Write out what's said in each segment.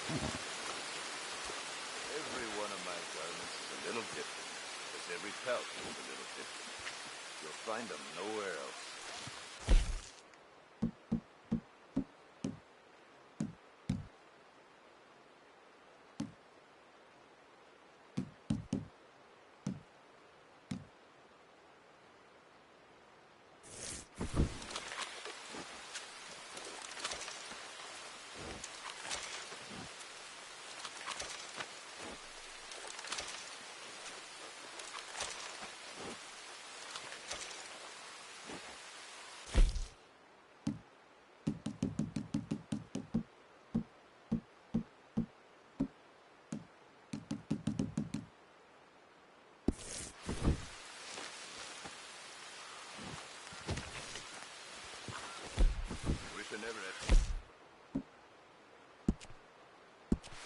Every one of my garments is a little different, as every pouch is a little different. You'll find them nowhere else.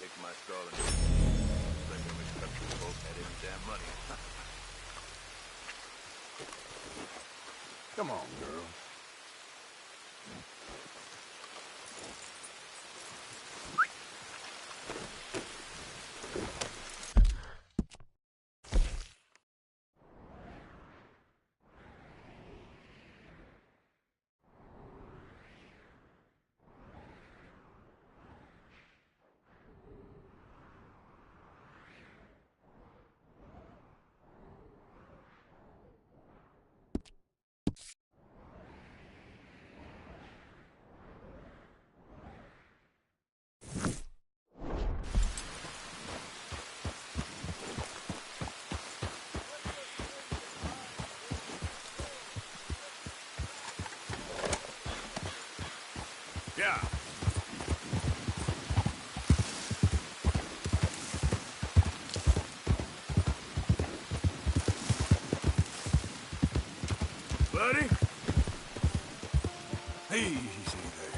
Take my stall and like every country folk had any damn money. Come on, girl. Yeah. Buddy? Easy there.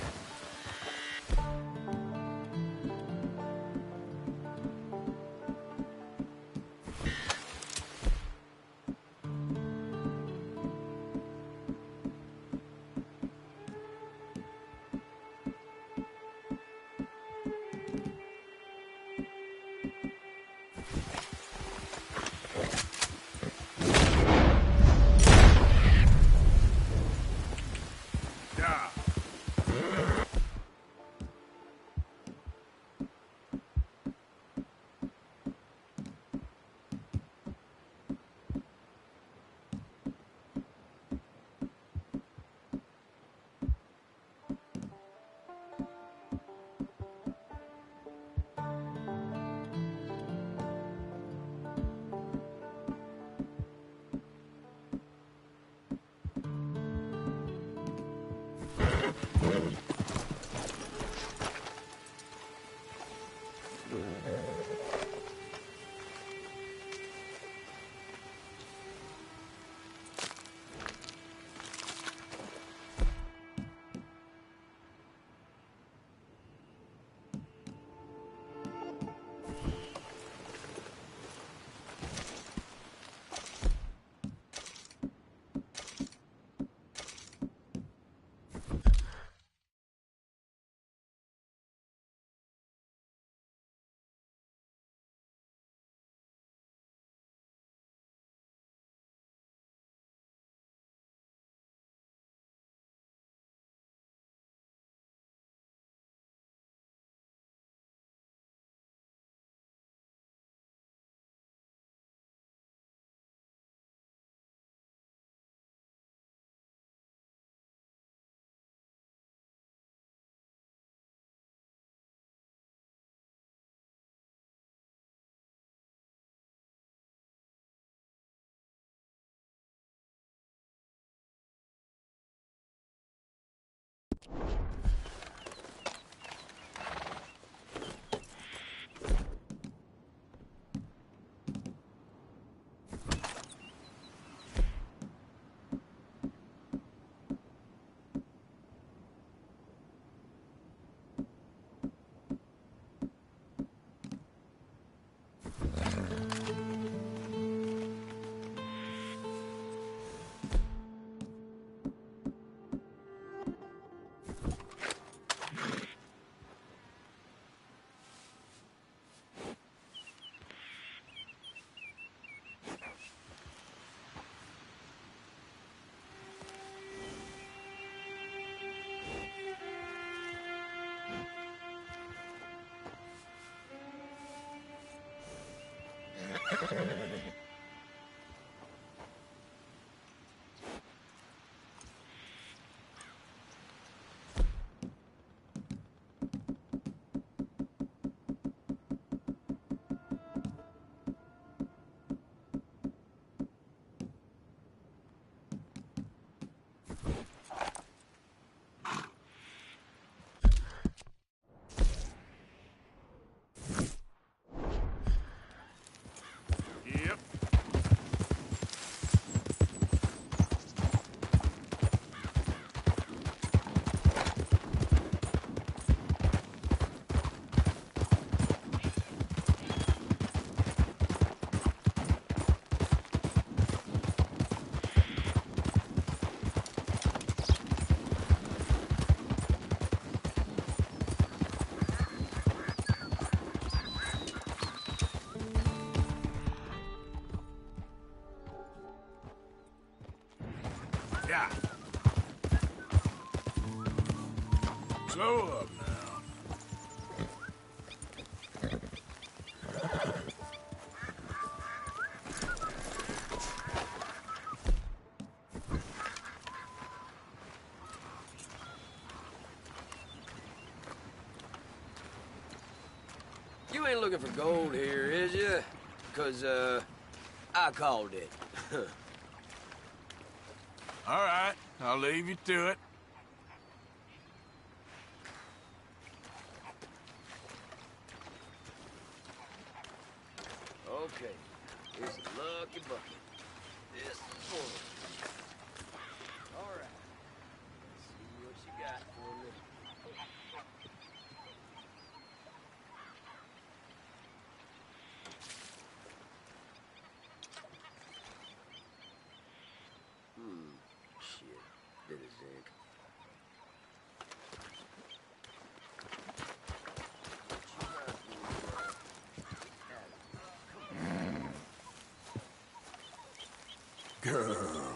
Yeah. Yep. Yeah. Slow up now. You ain't looking for gold here, is you? 'Cause, I called it. All right, I'll leave you to it. Okay, here's a lucky bucket. This is for you. All right, let's see what you got for me. Shit, bit of zinc. Girl.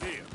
Here.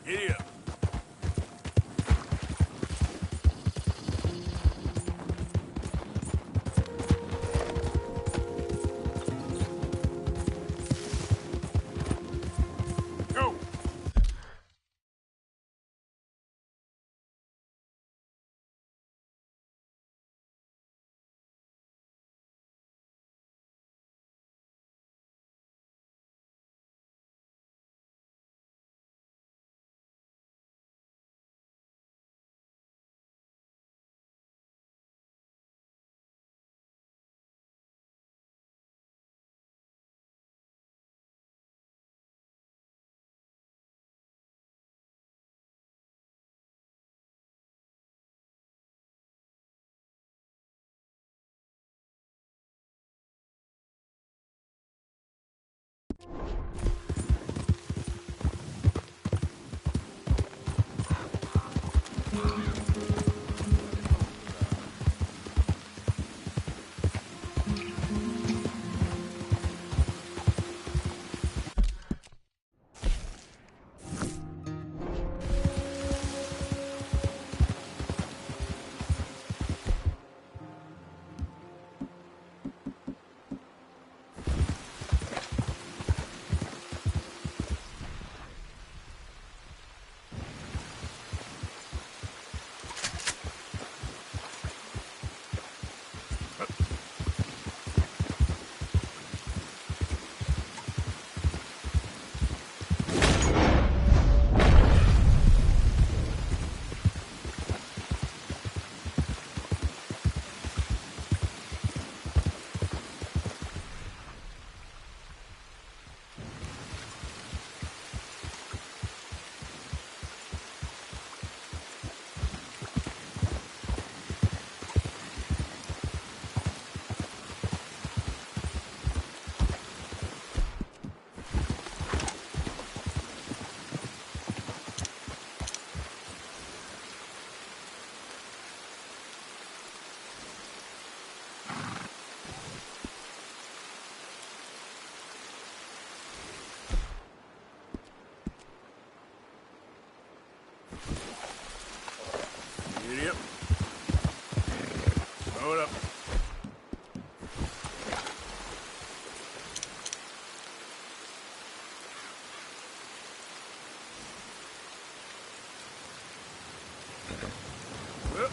Giddy up. Go! Giddy up. Throw it up. Well.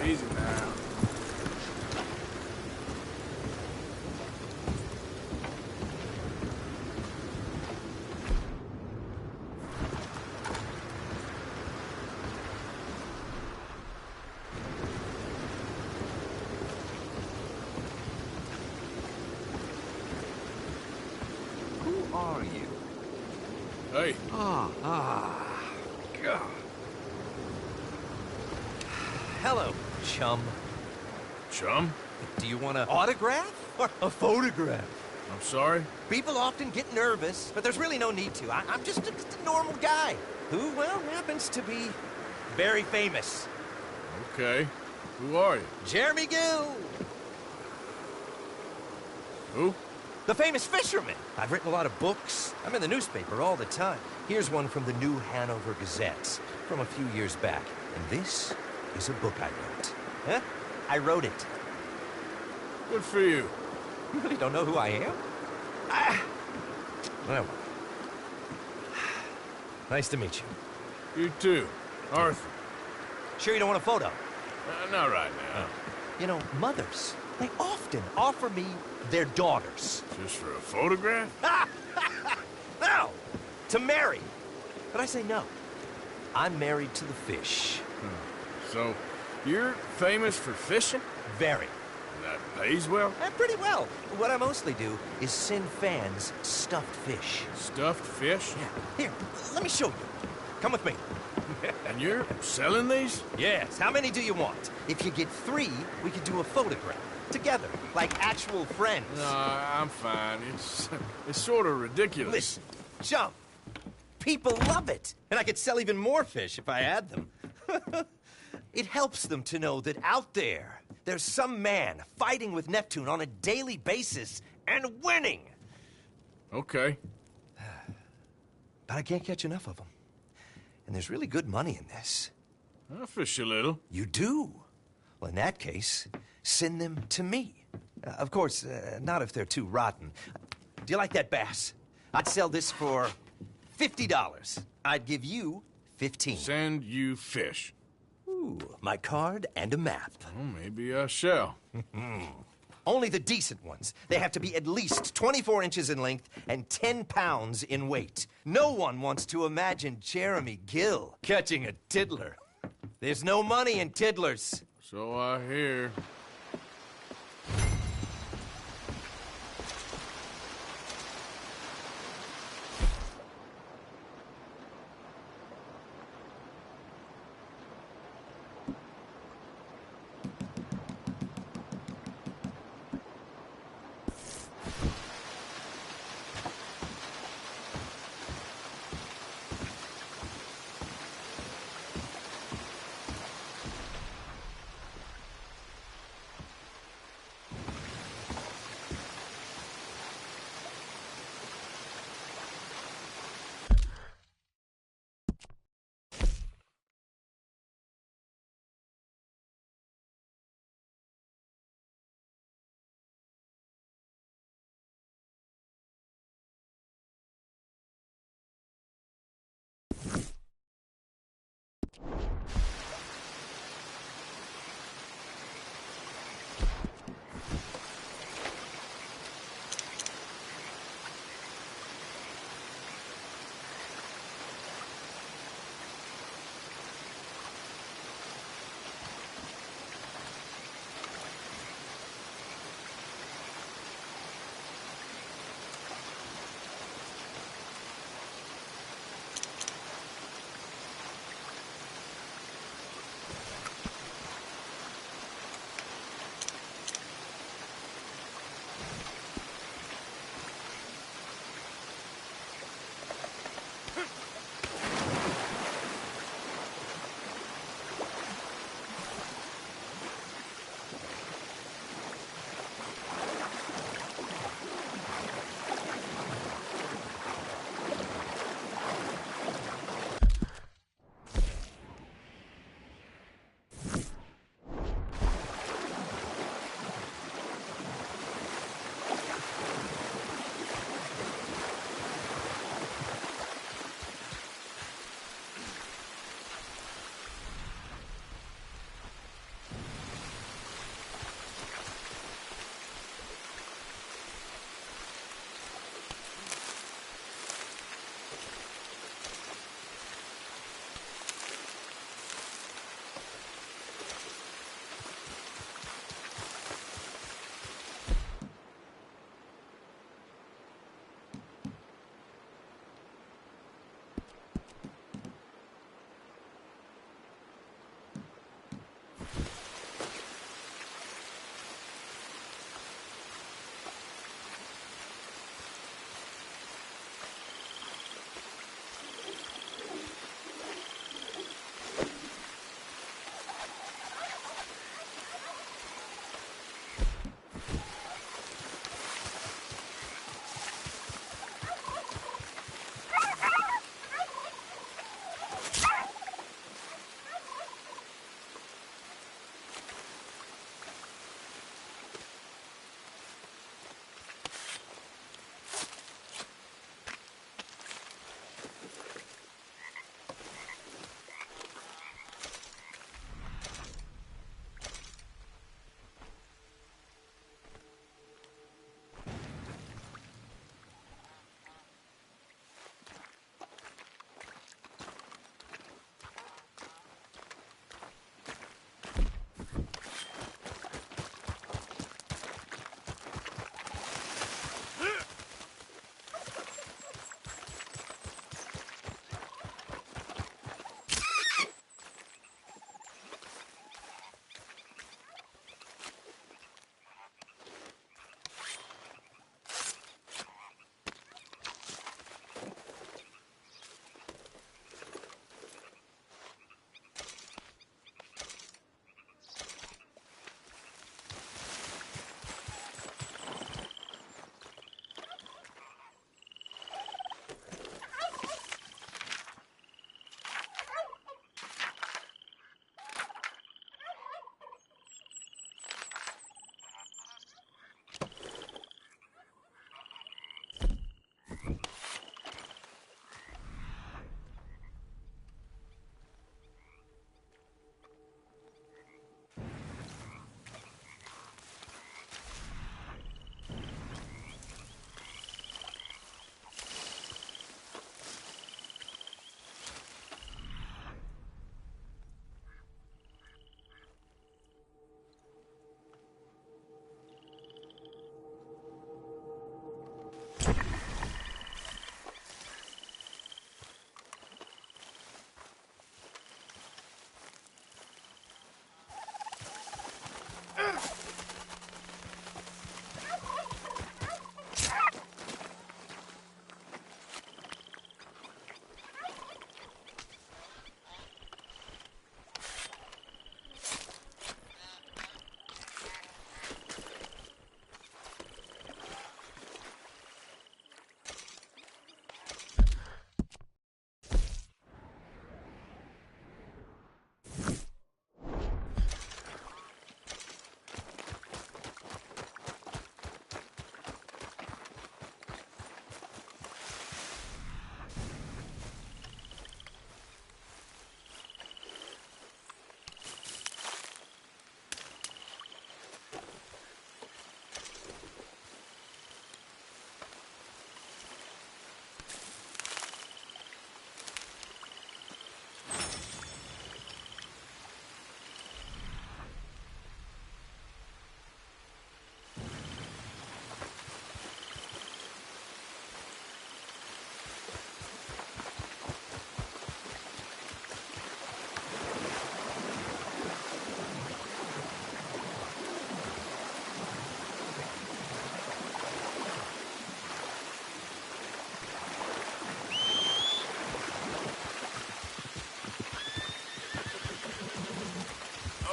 Easy now. Who are you? Hey. God. Hello, chum. Chum? Do you want an autograph or a photograph? I'm sorry? People often get nervous, but there's really no need to. I'm just a normal guy who, well, happens to be very famous. Okay. Who are you? Jeremy Gill, Who? the famous fisherman. I've written a lot of books. I'm in the newspaper all the time. Here's one from the New Hanover Gazette from a few years back. And this is a book I wrote. Huh? I wrote it. Good for you. You really don't know who I am? Well, Nice to meet you. You too. Arthur. Sure you don't want a photo? Not right now. You know, mothers, they often offer me their daughters. Just for a photograph? No! To marry. But I say no. I'm married to the fish. So, you're famous for fishing? Very. That pays well? Pretty well. What I mostly do is send fans stuffed fish. Stuffed fish? Yeah. Here, let me show you. Come with me. And you're selling these? Yes. How many do you want? If you get 3, we could do a photograph. Together, like actual friends. No, I'm fine. It's sort of ridiculous. Listen, chum. People love it. And I could sell even more fish if I had them. It helps them to know that out there's some man fighting with Neptune on a daily basis and winning. Okay. But I can't catch enough of them. And there's really good money in this. I'll fish a little. You do? Well, in that case, send them to me. Of course, not if they're too rotten. Do you like that bass? I'd sell this for $50. I'd give you 15. Send you fish. Ooh, my card and a map. Well, maybe I shall. Only the decent ones. They have to be at least 24 inches in length and 10 pounds in weight. No one wants to imagine Jeremy Gill catching a tiddler. There's no money in tiddlers. So I hear.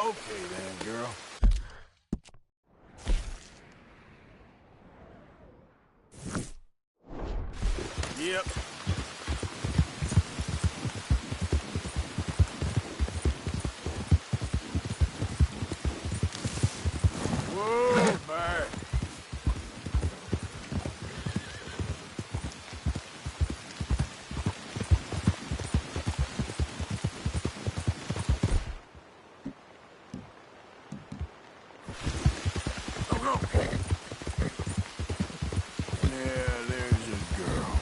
Okay then, girl. Yep. Whoa, man. Go, go. Yeah, there's a girl.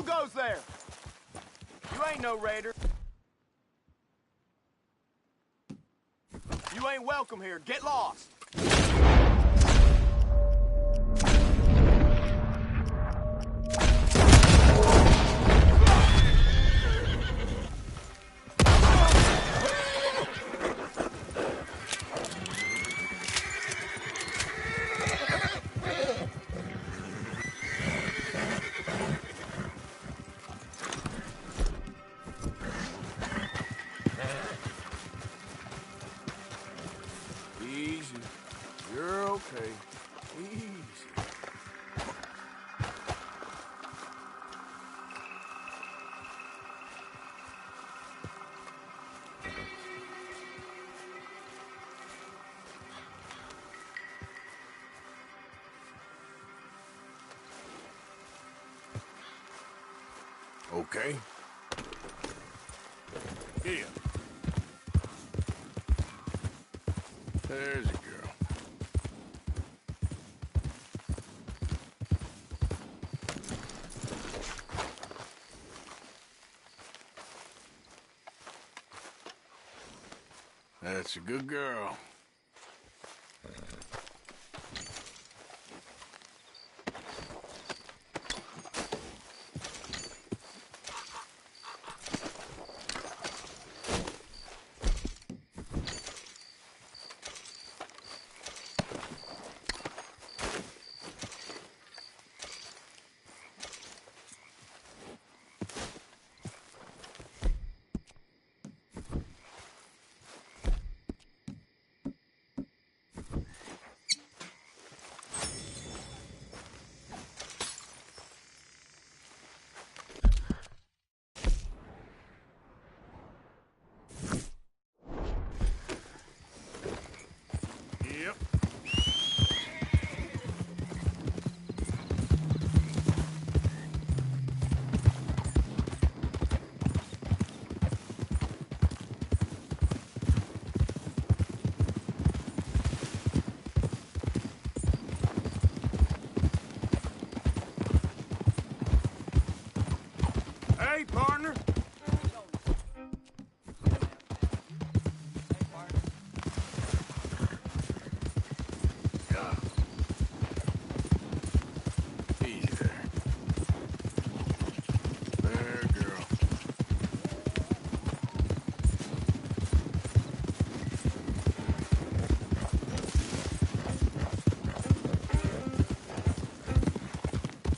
goes there? You ain't no raider. You ain't welcome here. Get lost. Easy. You're okay. Easy. Okay. Here. There's a girl. That's a good girl. Yep. Hey, partner. Easy there. There, girl.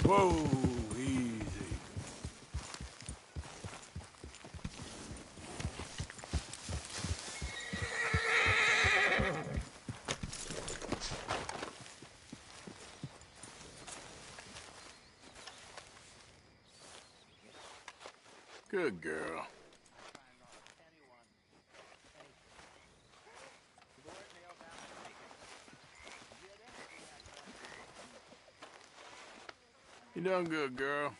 Whoa, easy. Good girl. You done good, girl.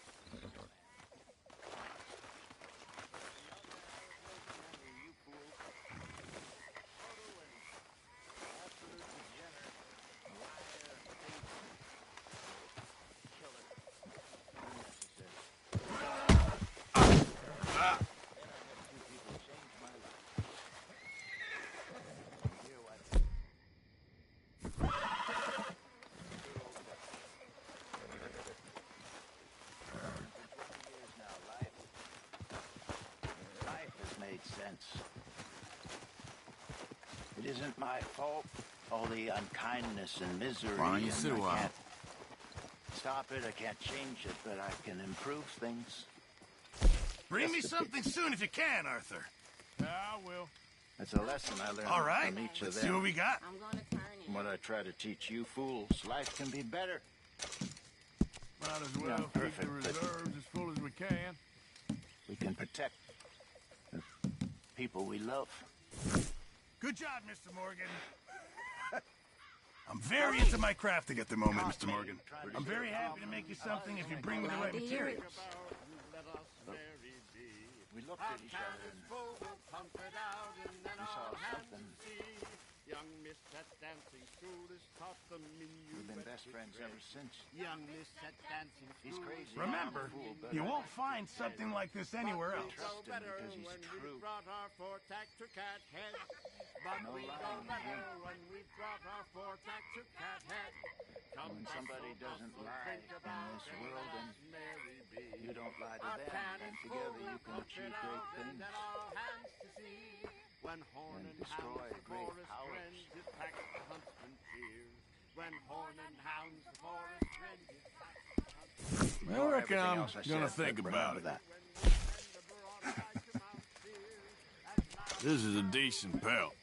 Life has made sense. It isn't my fault, all the unkindness and misery. Why don't you and sit a I while? can't stop it, I can't change it, but I can improve things. Bring me something soon if you can, Arthur. I will. That's a lesson I learned All right, from each let's of see them. what we got. I'm gonna turn in. From what I try to teach you fools, life can be better. Might as Not well keep perfect, the but- reserves as full as we can. We can protect the people we love. Good job, Mr. Morgan. I'm very into my crafting at the moment, Mr. Morgan. I'm very happy to make you something if you bring me the right materials. We looked at each other and we saw something miss at dancing school has taught them in you. We've been best friends ever since. Young miss at dancing school. He's crazy. Remember, Fool, but you I won't find something like this anywhere else. trust him because he's when true. we brought our four-tack to Cat Head. But No we lying go to better him. when we brought our four-tack to Cat Head. When somebody doesn't lie in this world, and you don't lie to them, then together you can achieve great things. When horn and destroy hounds, the great forest powers. friend, his pack the huntsman fears. When horn and hounds, the forest friend, his pack the huntsman I reckon Everything I'm else I gonna said, think but about remember it. that. This is a decent pelt.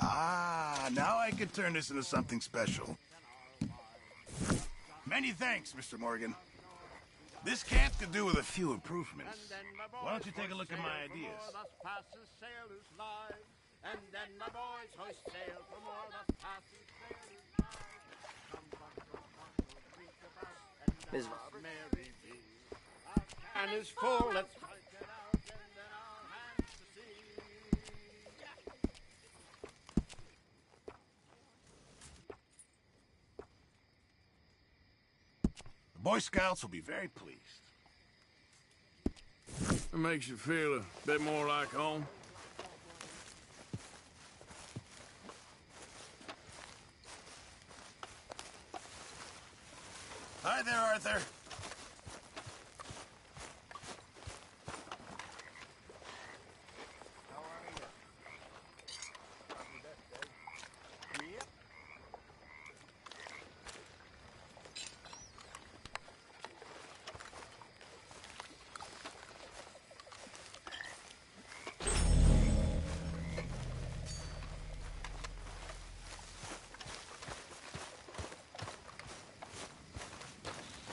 Ah, now I can turn this into something special. Many thanks, Mr. Morgan. This camp could do with a few improvements. Why don't you take a look at my ideas? And then my boys hoist sail for more thus passes sailors' lives. Ms. Robert? Mary B. Our can is full, let's strike it out, and then all hands to sea. The Boy Scouts will be very pleased. It makes you feel a bit more like home. Hi there, Arthur. How are you? Yep.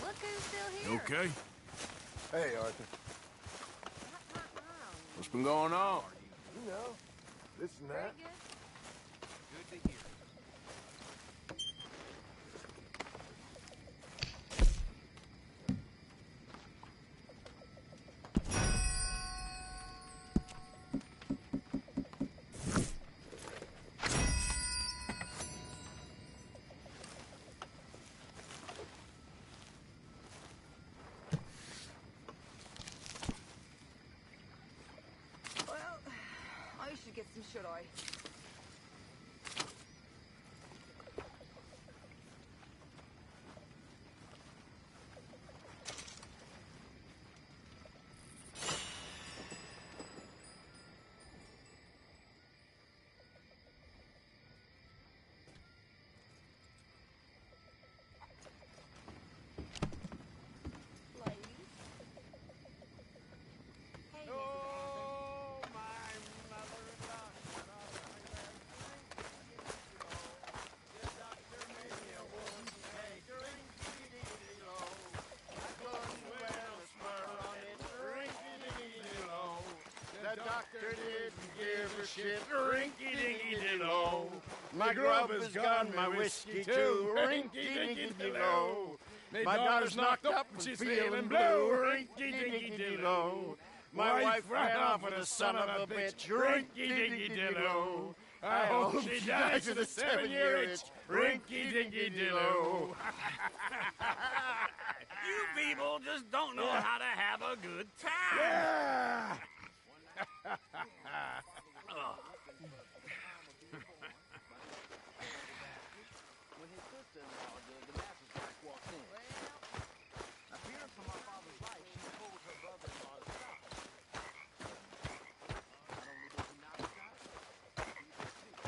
Look who's still here. Okay? Hey, Arthur. What's been going on? You know, this and Very that. good. Well, I should get some, should I? Ladies. Hey, Mrs. Oh, my mother-in-law. The doctor made me a woman's cake. Rinky-dinky-dinky-low. I couldn't wear a spur on it. Rinky-dinky-dinky-low. The doctor didn't give a shit. Rinky-dinky-dinky-low. My grub is gone, my whiskey too. Rinky-dinky-dinky-low. My daughter's knocked up and she's feeling blue. Rinky-dinky-dinky-low. My wife ran off with a son of a bitch. Rinky-dinky-dinky-low. I hope she dies with a 7-year itch. Rinky-dinky-dinky-low. You people just don't know how to have a good time. Yeah! When his sister-in-law, the master's wife, walked in. Appearing from my father's life, she told her brother-in-law to stop. Not only did he not stop, he pursued.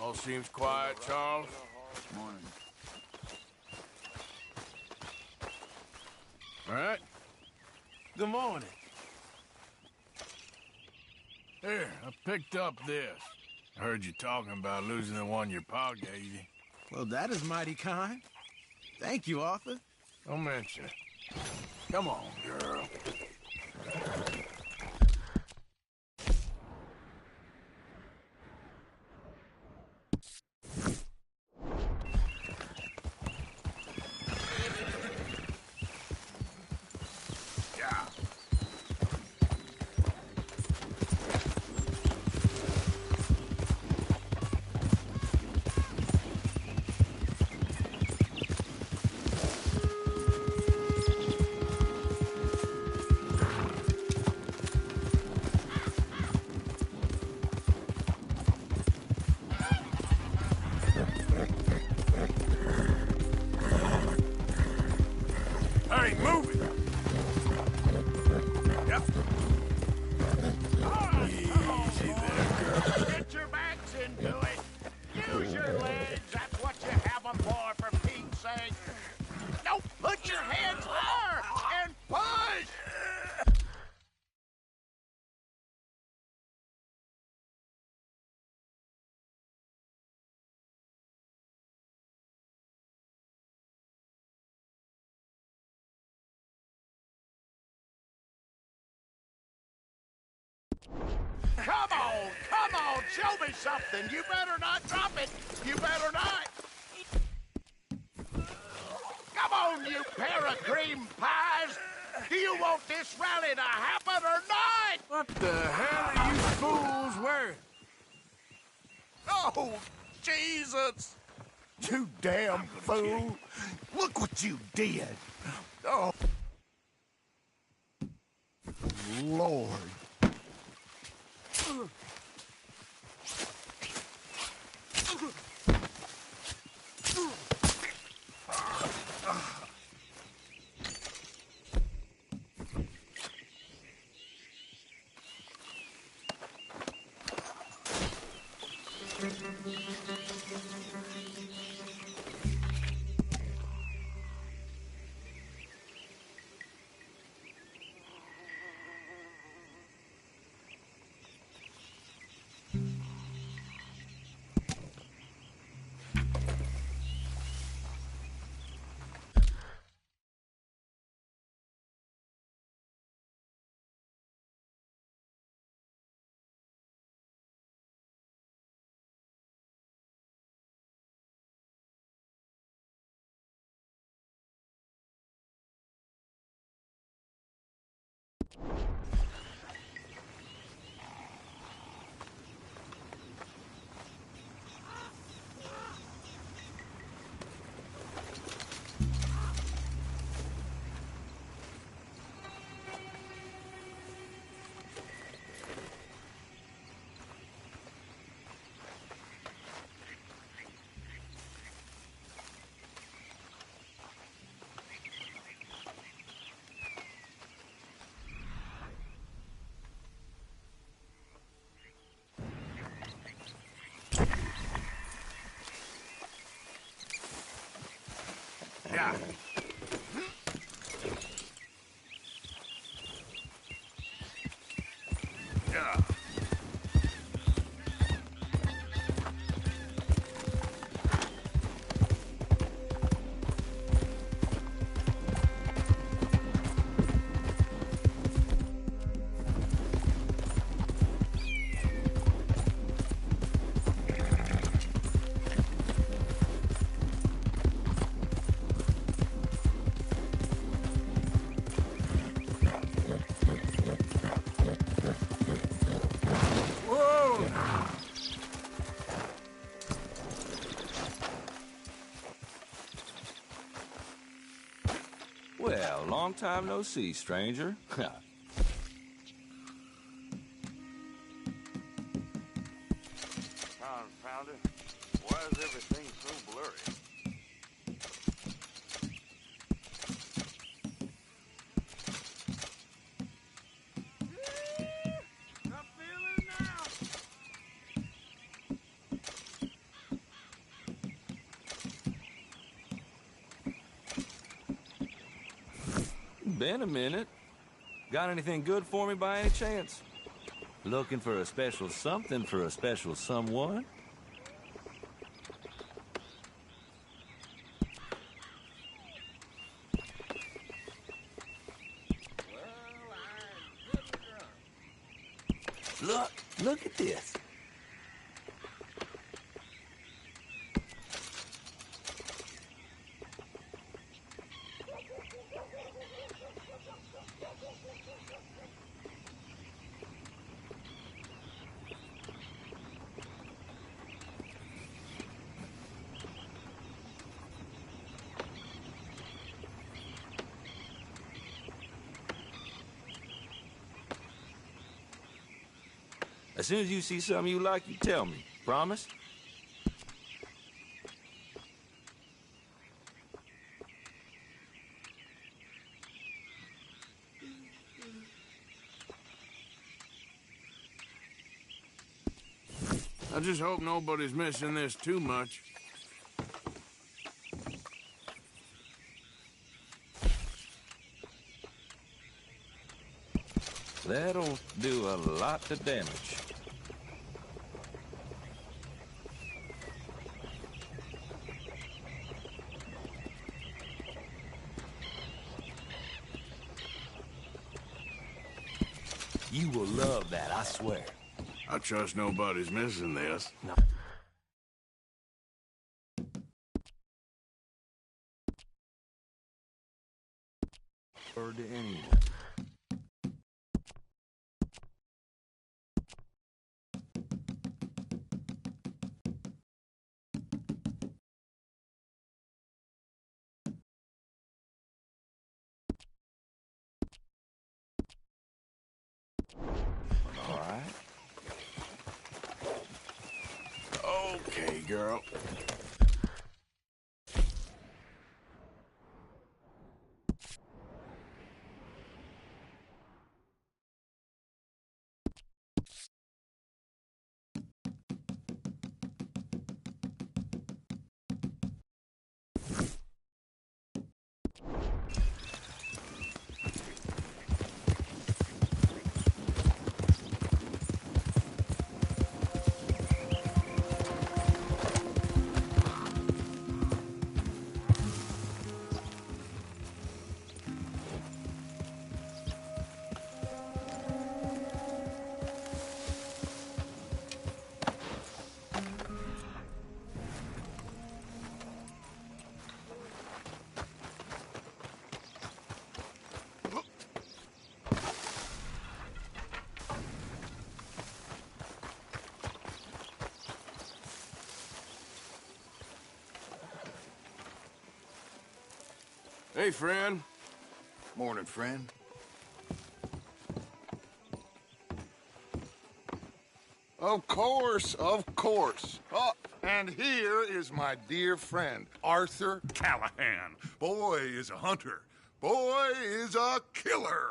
All seems quiet, Charles. Morning. All right. Good morning. Here, I picked up this. I heard you talking about losing the one your pa gave you. Well, that is mighty kind. Thank you, Arthur. Don't mention it. Come on, girl. Hey, move it! Yep. Easy there, girl. Get your backs into it. Use your legs. That's what you have them for Pete's sake. No, put your hands higher and push. Come on, show me something. You better not drop it. You better not. Come on, you pair of cream pies. Do you want this rally to happen or not? What the hell are you fools wearing? Oh, Jesus. You damn fool. Look what you did. Oh, Lord. Yeah. Yeah. Well, long time no see, stranger. Confound it. Why is everything so blurry? I'm feeling now. Been a minute. Got anything good for me by any chance? Looking for a special something for a special someone? Look at this. As soon as you see something you like, you tell me. Promise? I just hope nobody's missing this too much. That'll do a lot of damage. You will love that, I swear. I trust nobody's missing this. No. Word to anyone. All right. Okay, girl. Hey, friend. Morning, friend. Of course, of course. Oh, and here is my dear friend, Arthur Callahan. Boy is a hunter. Boy is a killer.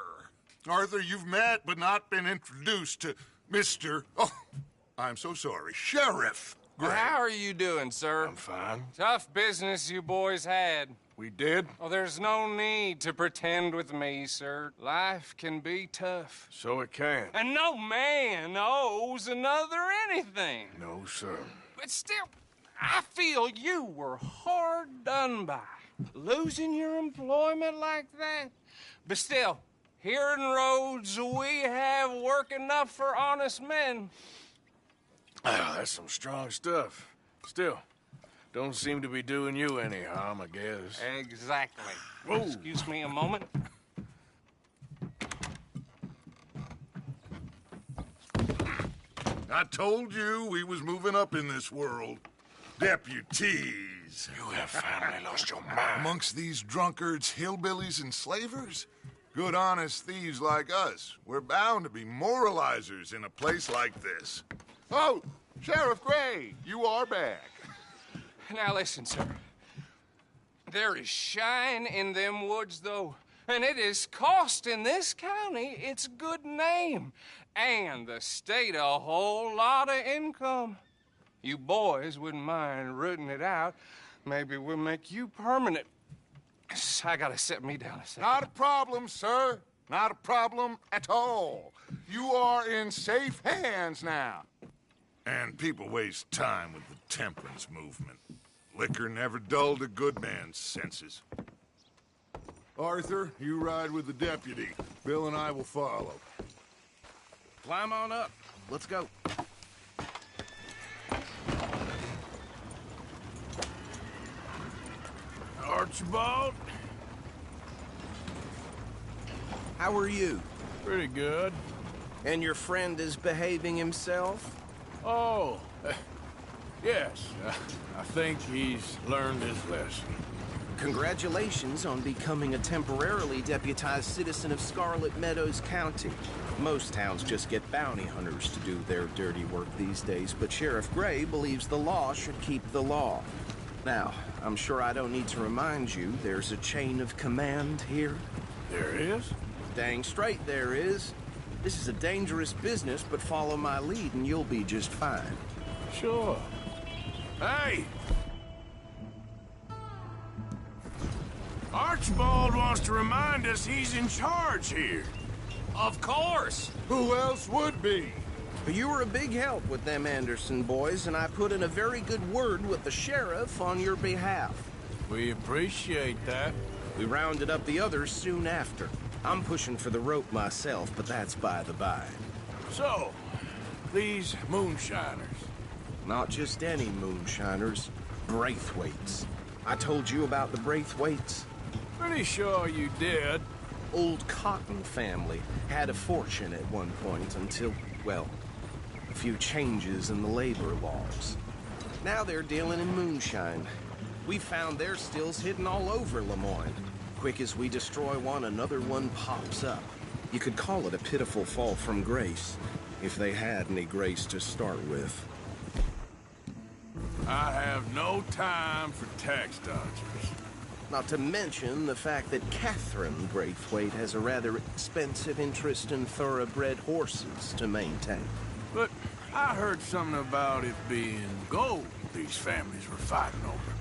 Arthur, you've met but not been introduced to Mr. Oh, I'm so sorry, Sheriff Gray. How are you doing, sir? I'm fine. Tough business you boys had. We did? Oh, there's no need to pretend with me, sir. Life can be tough. So it can. And no man owes another anything. No, sir. But still, I feel you were hard done by. Losing your employment like that. But still, here in Rhodes, we have work enough for honest men. Ah, that's some strong stuff. Still, don't seem to be doing you any harm, I guess. Exactly. Whoa. Excuse me a moment. I told you we was moving up in this world. Deputies. You have finally lost your mind. Amongst these drunkards, hillbillies, and slavers? Good, honest thieves like us. We're bound to be moralizers in a place like this. Oh, Sheriff Gray, you are back. Now listen, sir. There is shine in them woods, though, and it is costing this county its good name and the state a whole lot of income. You boys wouldn't mind rooting it out. Maybe we'll make you permanent. So I gotta sit me down a second. Not a problem, sir. Not a problem at all. You are in safe hands now. And people waste time with the temperance movement. Liquor never dulled a good man's senses. Arthur, you ride with the deputy. Bill and I will follow. Climb on up. Let's go. Archibald? How are you? Pretty good. And your friend is behaving himself? Oh, yes. I think he's learned his lesson. Congratulations on becoming a temporarily deputized citizen of Scarlet Meadows County. Most towns just get bounty hunters to do their dirty work these days, but Sheriff Gray believes the law should keep the law. Now, I'm sure I don't need to remind you there's a chain of command here. There is? Dang straight there is. This is a dangerous business, but follow my lead and you'll be just fine. Sure. Hey! Archibald wants to remind us he's in charge here. Of course! Who else would be? You were a big help with them Anderson boys, and I put in a very good word with the sheriff on your behalf. We appreciate that. We rounded up the others soon after. I'm pushing for the rope myself, but that's by the by. So, these moonshiners. Not just any moonshiners, Braithwaites. I told you about the Braithwaites? Pretty sure you did. Old Cotton family had a fortune at one point until, well, a few changes in the labor laws. Now they're dealing in moonshine. We found their stills hidden all over Lemoyne. Quick as we destroy one, another one pops up. You could call it a pitiful fall from grace, if they had any grace to start with. I have no time for tax dodgers. Not to mention the fact that Catherine Braithwaite has a rather expensive interest in thoroughbred horses to maintain. But I heard something about it being gold these families were fighting over.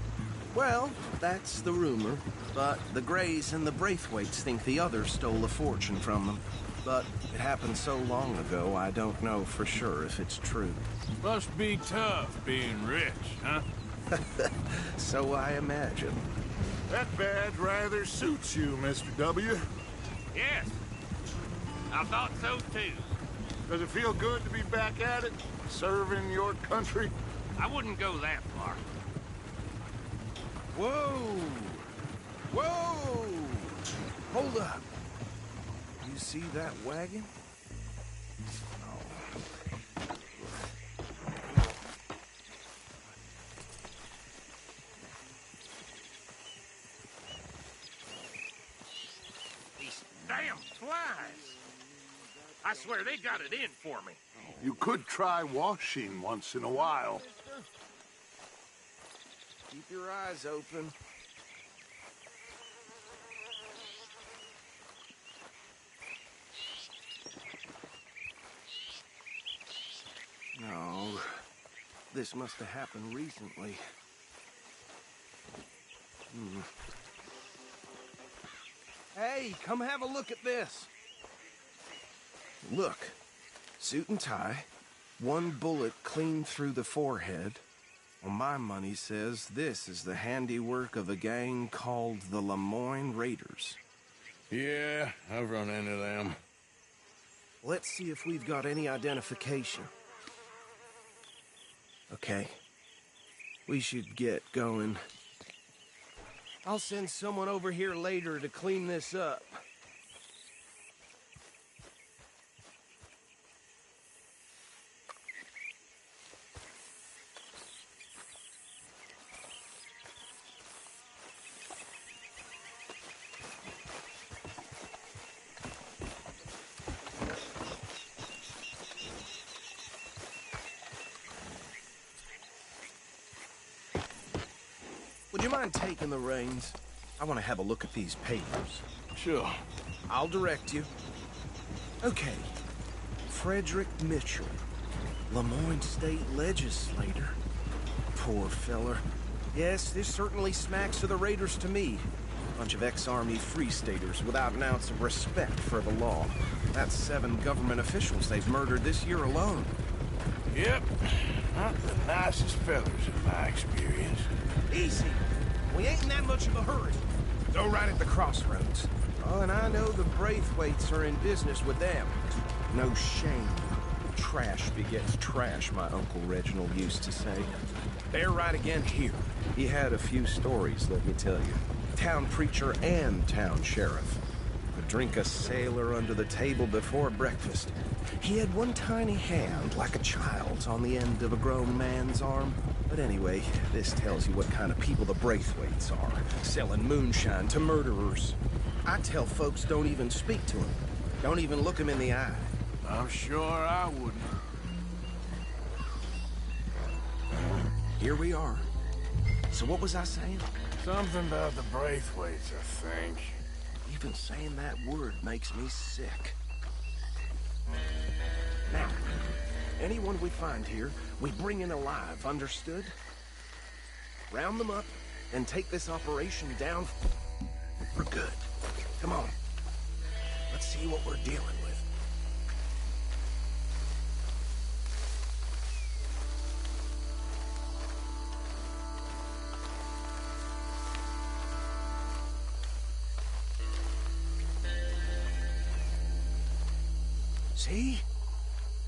Well, that's the rumor. But the Grays and the Braithwaites think the others stole a fortune from them. But it happened so long ago, I don't know for sure if it's true. Must be tough being rich, huh? So I imagine. That badge rather suits you, Mr. W. Yes. I thought so too. Does it feel good to be back at it? Serving your country? I wouldn't go that far. Whoa! Whoa! Hold up. You see that wagon? These damn flies. I swear they got it in for me. You could try washing once in a while. Keep your eyes open. No, this must have happened recently. Hey, come have a look at this. Look, suit and tie, one bullet clean through the forehead. Well, my money says this is the handiwork of a gang called the Lemoyne Raiders. Yeah, I've run into them. Let's see if we've got any identification. Okay. We should get going. I'll send someone over here later to clean this up. Would you mind taking the reins? I want to have a look at these papers. Sure. I'll direct you. Okay. Frederick Mitchell, Lemoyne State Legislator. Poor feller. Yes, this certainly smacks of the Raiders to me. Bunch of ex-army free staters without an ounce of respect for the law. That's 7 government officials they've murdered this year alone. Yep. Not the nicest fellas in my experience. Easy. We ain't in that much of a hurry. Go right at the crossroads. Oh, and I know the Braithwaites are in business with them. No shame. Trash begets trash, my Uncle Reginald used to say. They're right again here. He had a few stories, let me tell you. Town preacher and town sheriff. Would drink a sailor under the table before breakfast. He had one tiny hand, like a child's, on the end of a grown man's arm. But anyway, this tells you what kind of people the Braithwaites are. Selling moonshine to murderers. I tell folks don't even speak to them. Don't even look them in the eye. I'm sure I wouldn't. Here we are. So what was I saying? Something about the Braithwaites, I think. Even saying that word makes me sick. Now, anyone we find here, we bring in alive, understood? Round them up, and take this operation down for good. Come on. Let's see what we're dealing with. See?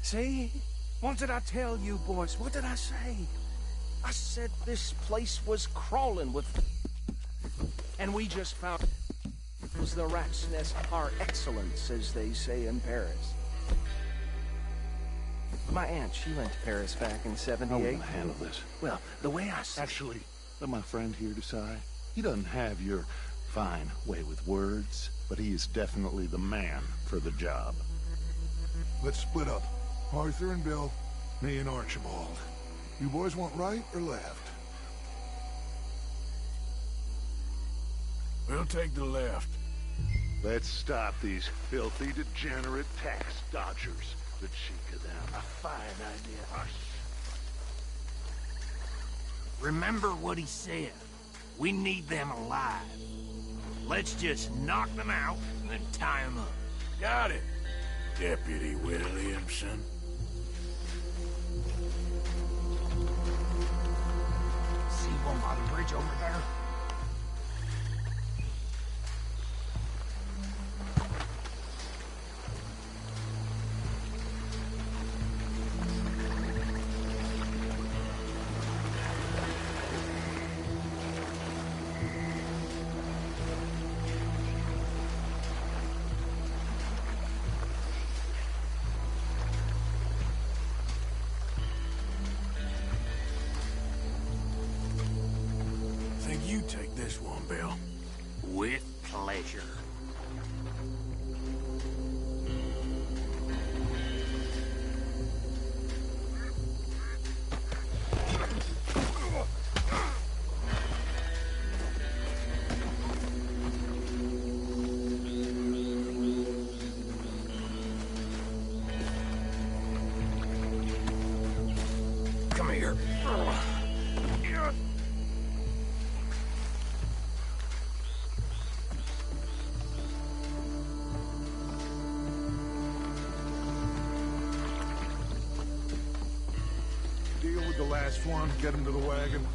See? What did I tell you, boys? What did I say? I said this place was crawling with... And we just found... It was the rat's nest par excellence, as they say in Paris. My aunt, she went to Paris back in '78. How are we gonna handle this? Well, the way I see... Actually, let my friend here decide. He doesn't have your fine way with words, but he is definitely the man for the job. Let's split up. Arthur and Bill, me and Archibald. You boys want right or left? We'll take the left. Let's stop these filthy, degenerate tax dodgers. The cheek of them. A fine idea. Remember what he said. We need them alive. Let's just knock them out and then tie them up. Got it, Deputy Williamson. See one by the bridge over there? You take this one, Bill. With pleasure. Come here. Deal with the last one, get him to the wagon.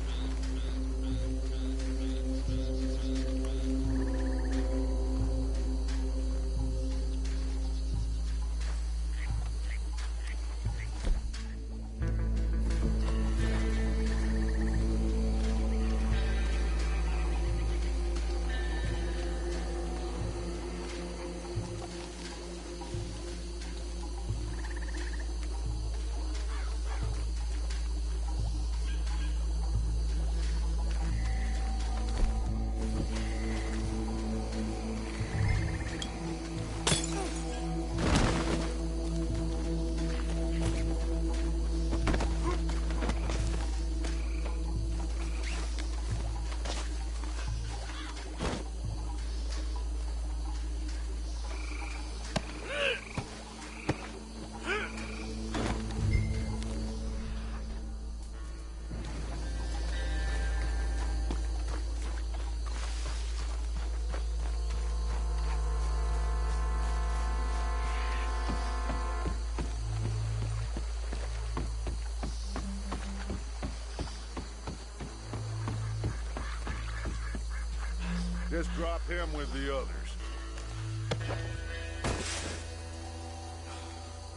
Just drop him with the others.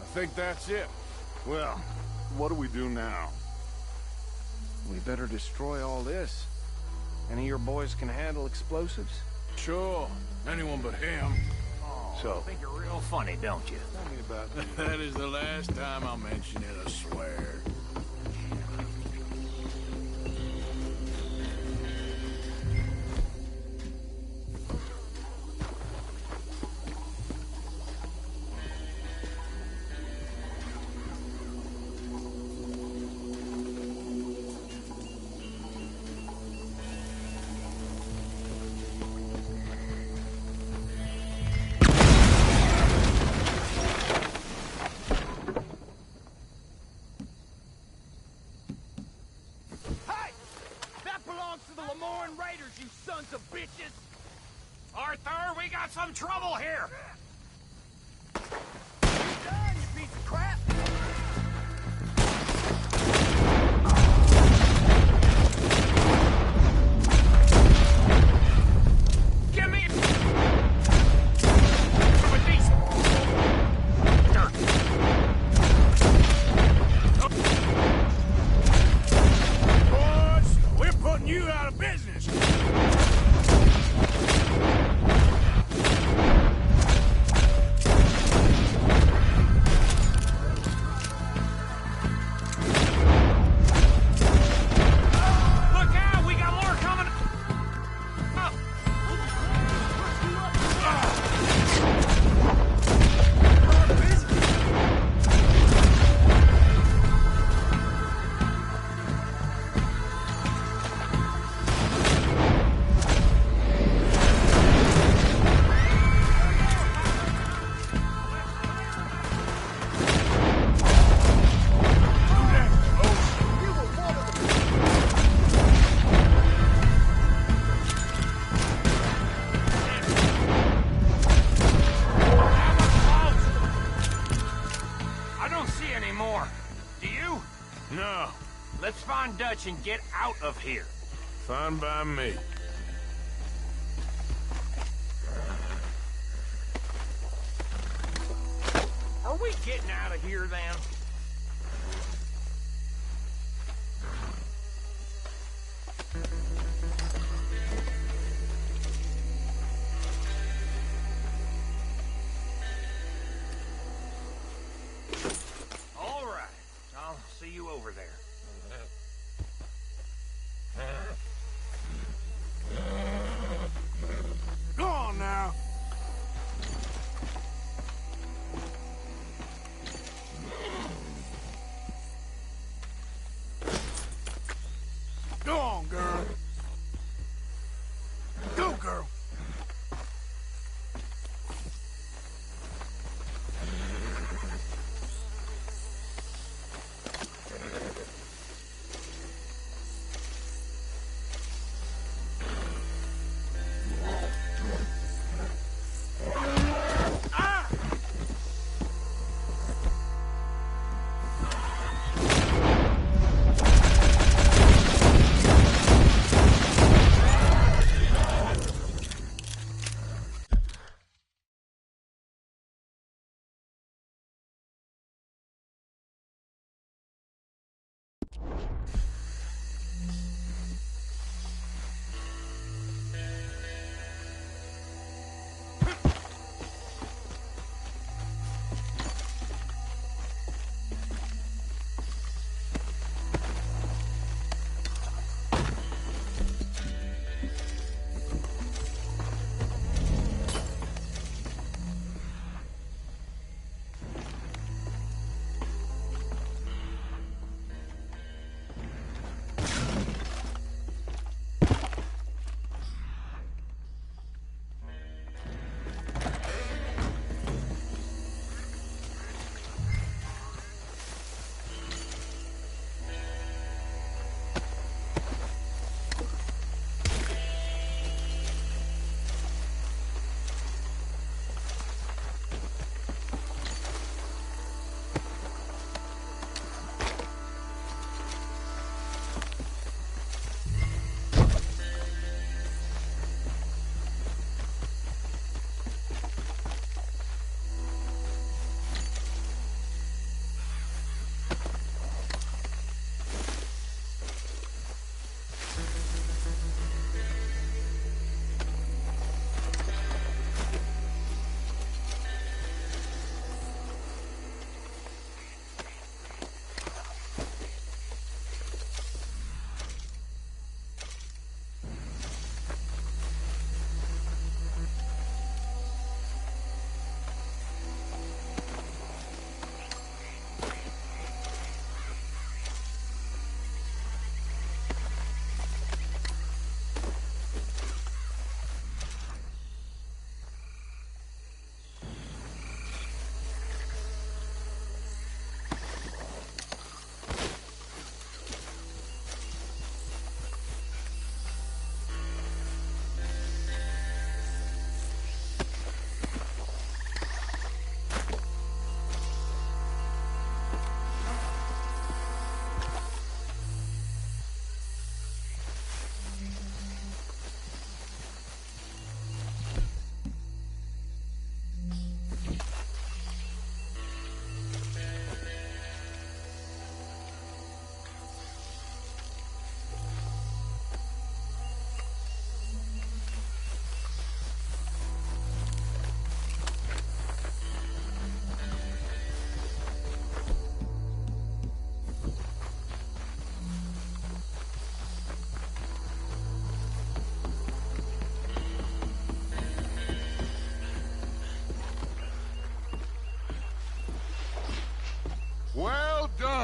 I think that's it. Well, what do we do now? We better destroy all this. Any of your boys can handle explosives? Sure. Anyone but him. So, I think you're real funny, don't you? tell me about That is the last time I'll mention it, I swear. You sons of bitches! Arthur, we got some trouble here! You done, you piece of crap! Give me with these dirt. Boys, we're putting you out of business. No. Let's find Dutch and get out of here. Fine by me. Are we getting out of here then? All right. I'll see you over there. Go on now. Go on, girl. Go, girl.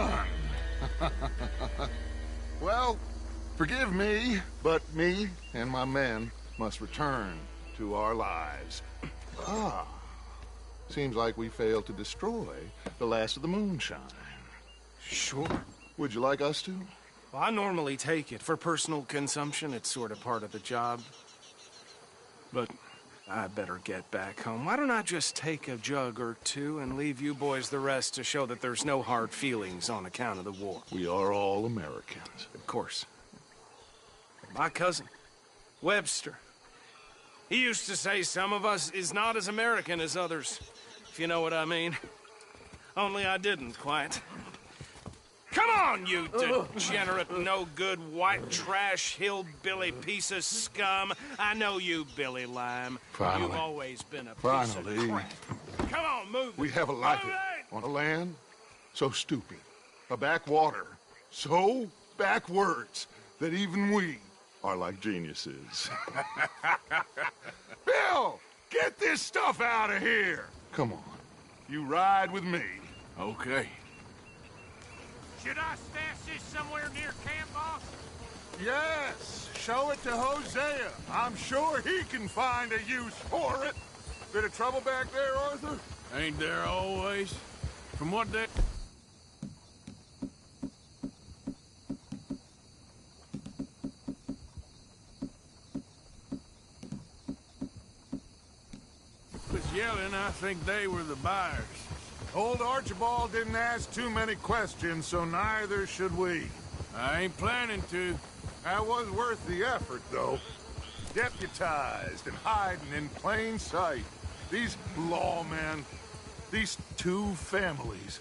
done. Well, forgive me, but me and my men must return to our lives. Ah. Seems like we failed to destroy the last of the moonshine. Sure. Would you like us to? Well, I normally take it. For personal consumption, it's sort of part of the job. But I better get back home. Why don't I just take a jug or two and leave you boys the rest to show that there's no hard feelings on account of the war? We are all Americans. Of course. My cousin, Webster, he used to say some of us is not as American as others, if you know what I mean. Only I didn't quite. Come on, you degenerate, no-good, white trash, hillbilly piece of scum. I know you, Billy Lime. Finally. You've always been a piece Finally. of crap. Come on, move We it. have a life Move it. on a land so stupid, a backwater so backwards that even we are like geniuses. Bill, get this stuff out of here. Come on, you ride with me. Okay. Should I stash this somewhere near camp, boss? Yes, show it to Hosea. I'm sure he can find a use for it. Bit of trouble back there, Arthur? Ain't there always? From what they... was yelling, I think they were the buyers. Old Archibald didn't ask too many questions, so neither should we. I ain't planning to. That was worth the effort, though. Deputized and hiding in plain sight. These lawmen, these two families.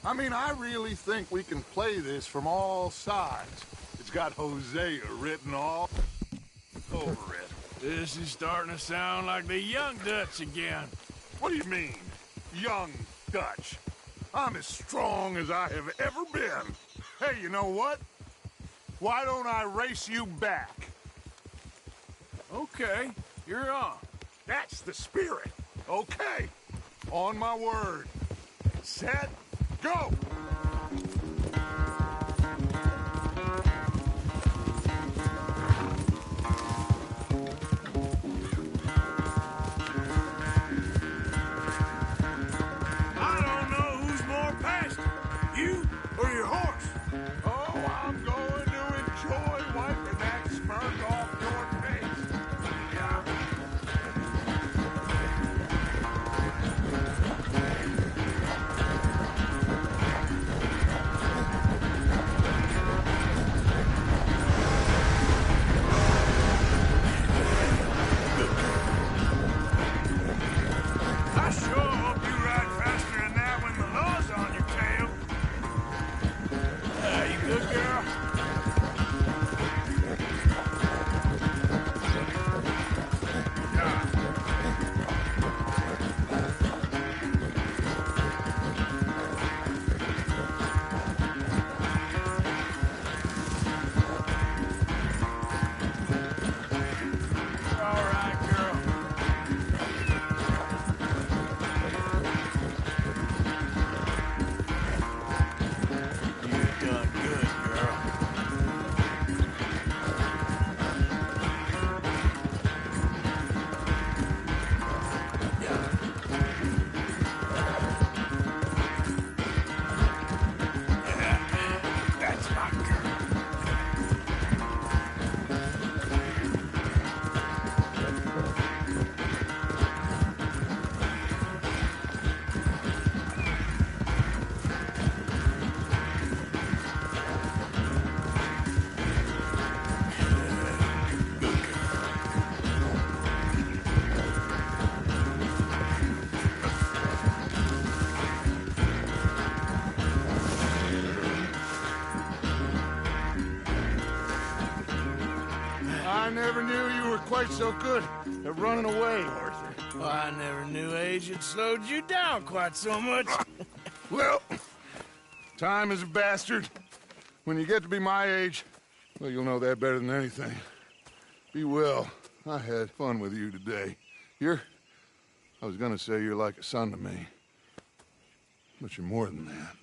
I mean, I really think we can play this from all sides. It's got Hosea written all over it. This is starting to sound like the Young Dutch again. What do you mean, young Dutch? I'm as strong as I have ever been. Hey, you know what? Why don't I race you back? Okay, you're on. That's the spirit. Okay, on my word. Set, go! I don't know who's more pasty, you or your horse. Oh, I'm going to enjoy wiping that smirk off your face. Yeah. I sure hope you ride faster than that when the law's on your tail. You good, girl? All right, girl. You've done good, girl. Yeah, that's my girl. I never knew you were quite so good at running away, Arthur. Well, I never knew age had slowed you down quite so much. Well, time is a bastard. When you get to be my age, well, you'll know that better than anything. Be well. I had fun with you today. I was gonna say you're like a son to me. But you're more than that.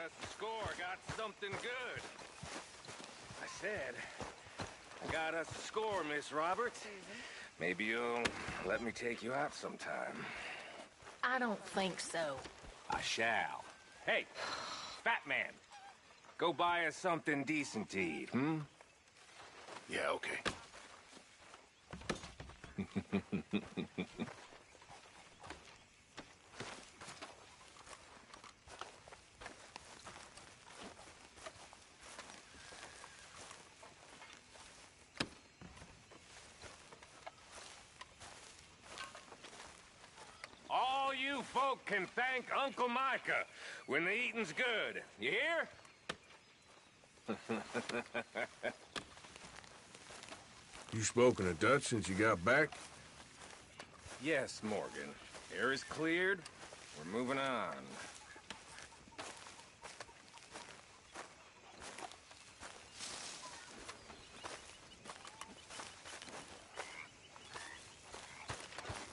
us a score. Got something good. I said, I got us a score, Miss Roberts. Maybe you'll let me take you out sometime. I don't think so. I shall. Hey, fat man. Go buy us something decent to eat, hmm? Yeah, okay. All you folk can thank Uncle Micah when the eating's good. You hear? You spoken a Dutch since you got back? Yes, Morgan. Air is cleared. We're moving on.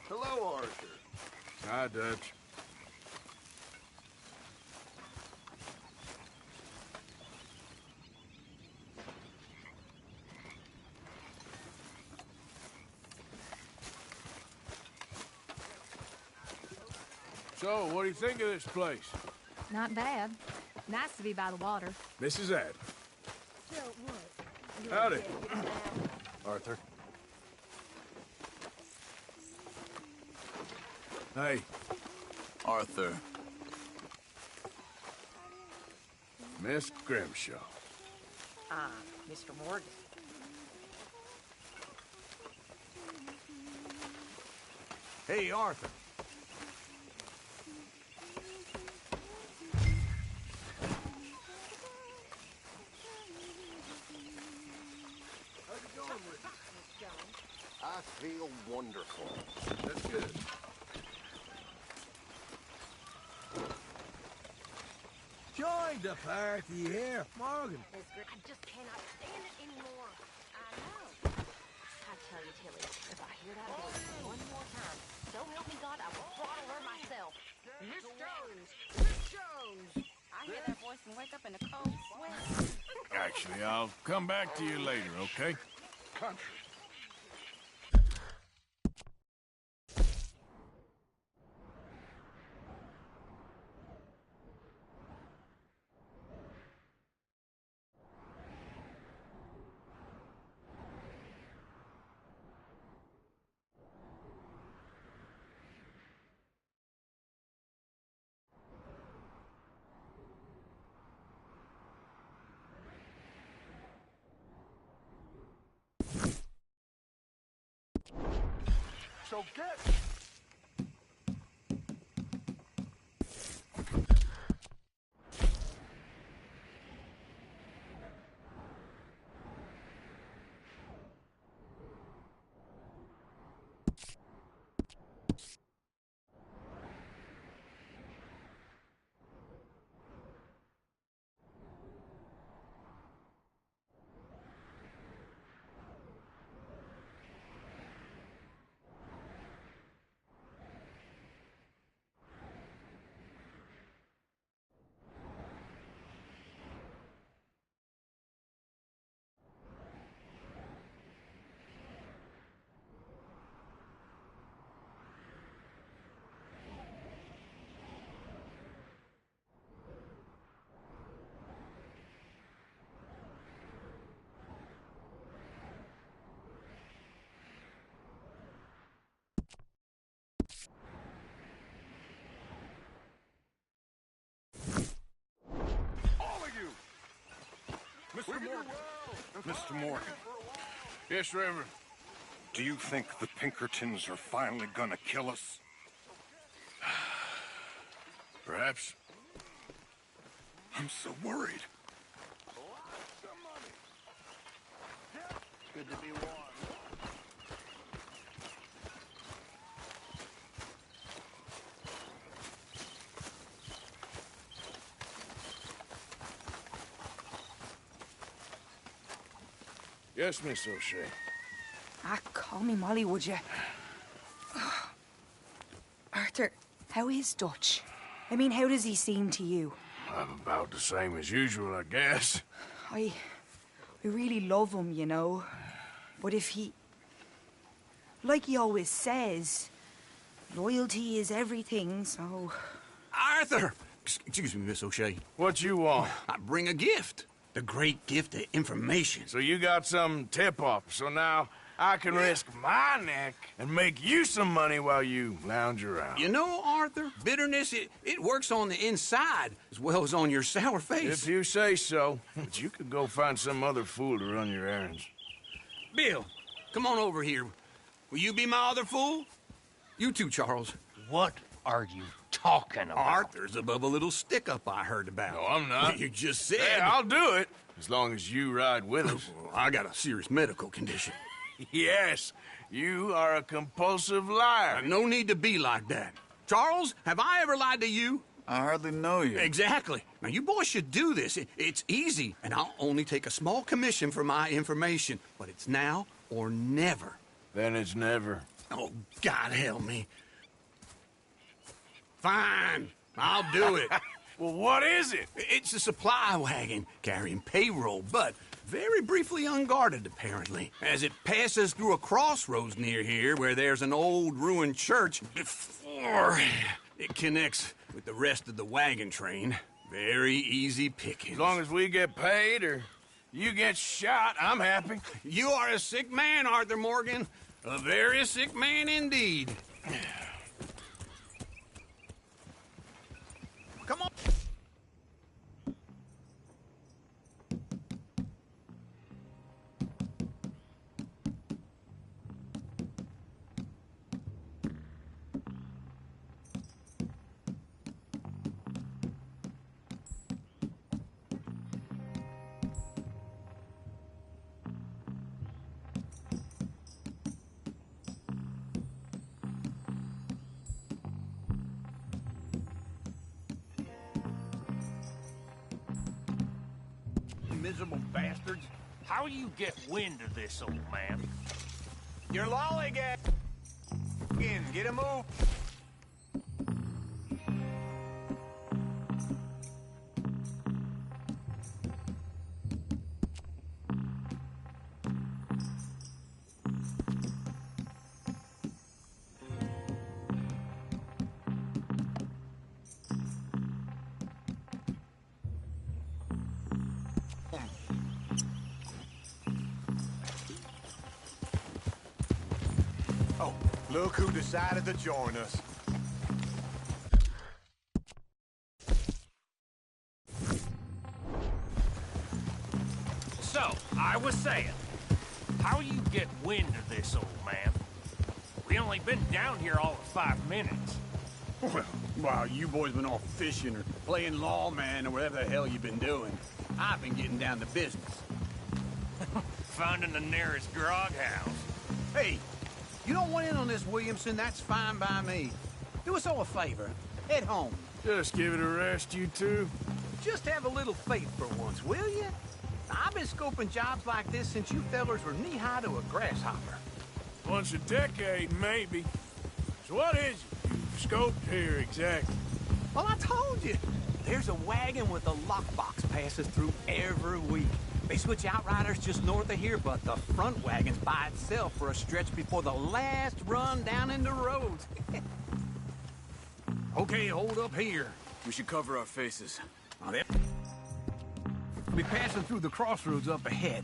Hello, Arthur. Hi, Dutch. So, what do you think of this place? Not bad. Nice to be by the water. Mrs. Adams. Howdy. Arthur. Hey. Arthur. Miss Grimshaw. Mr. Morgan. Hey, Arthur. I feel wonderful. That's good. Join the party here, Morgan. I just cannot stand it anymore. I know. I tell you, Tilly, if I hear that voice one more time, so help me God, I will throttle her myself. Miss Jones! Miss Jones! I hear that voice and wake up in a cold sweat. Actually, I'll come back to you later, okay? Country. So get... Mr. Morgan. Mr. Morgan. Yes, Reverend. Do you think the Pinkertons are finally gonna kill us? Perhaps. I'm so worried. It's good to be warm. Yes, Miss O'Shea. Ah, call me Molly, would you? Arthur, how is Dutch? I mean, how does he seem to you? About the same as usual, I guess. I really love him, you know. But if he... Like he always says, loyalty is everything, so... Arthur! Excuse me, Miss O'Shea. What you want? I bring a gift. The great gift of information. So you got some tip-off, so now I can risk my neck and make you some money while you lounge around. You know, Arthur, bitterness, it works on the inside as well as on your sour face. If you say so. But you could go find some other fool to run your errands. Bill, come on over here. Will you be my other fool? You too, Charles. What are you talking about? Arthur's above a little stick-up I heard about. No, I'm not. You just said... Hey, I'll do it, as long as you ride with us. I got a serious medical condition. Yes, you are a compulsive liar. No need to be like that. Charles, have I ever lied to you? I hardly know you. Exactly. Now, you boys should do this. It's easy, and I'll only take a small commission for my information. But it's now or never. Then it's never. Oh, God help me. Fine, I'll do it. Well, what is it? It's a supply wagon carrying payroll, but very briefly unguarded, apparently, as it passes through a crossroads near here where there's an old ruined church before it connects with the rest of the wagon train. Very easy pickings. As long as we get paid or you get shot, I'm happy. You are a sick man, Arthur Morgan. A very sick man indeed. Come on. Miserable bastards. How you get wind of this, old man? You're lollygagging. Get a move. Look who decided to join us. So, I was saying, how you get wind of this, old man? We only been down here all of 5 minutes. Well, while you boys been off fishing or playing lawman or whatever the hell you've been doing, I've been getting down to business. Finding the nearest grog house. Hey, you don't want in on this, Williamson, that's fine by me. Do us all a favor. Head home. Just give it a rest, you two. Just have a little faith for once, will you? I've been scoping jobs like this since you fellers were knee-high to a grasshopper. Once a decade, maybe. So what is it you've scoped here exactly? Well, I told you. There's a wagon with a lockbox passes through every week. They switch outriders just north of here, but the front wagon's by itself for a stretch before the last run down into roads. Okay, hold up here. We should cover our faces. We'll be passing through the crossroads up ahead.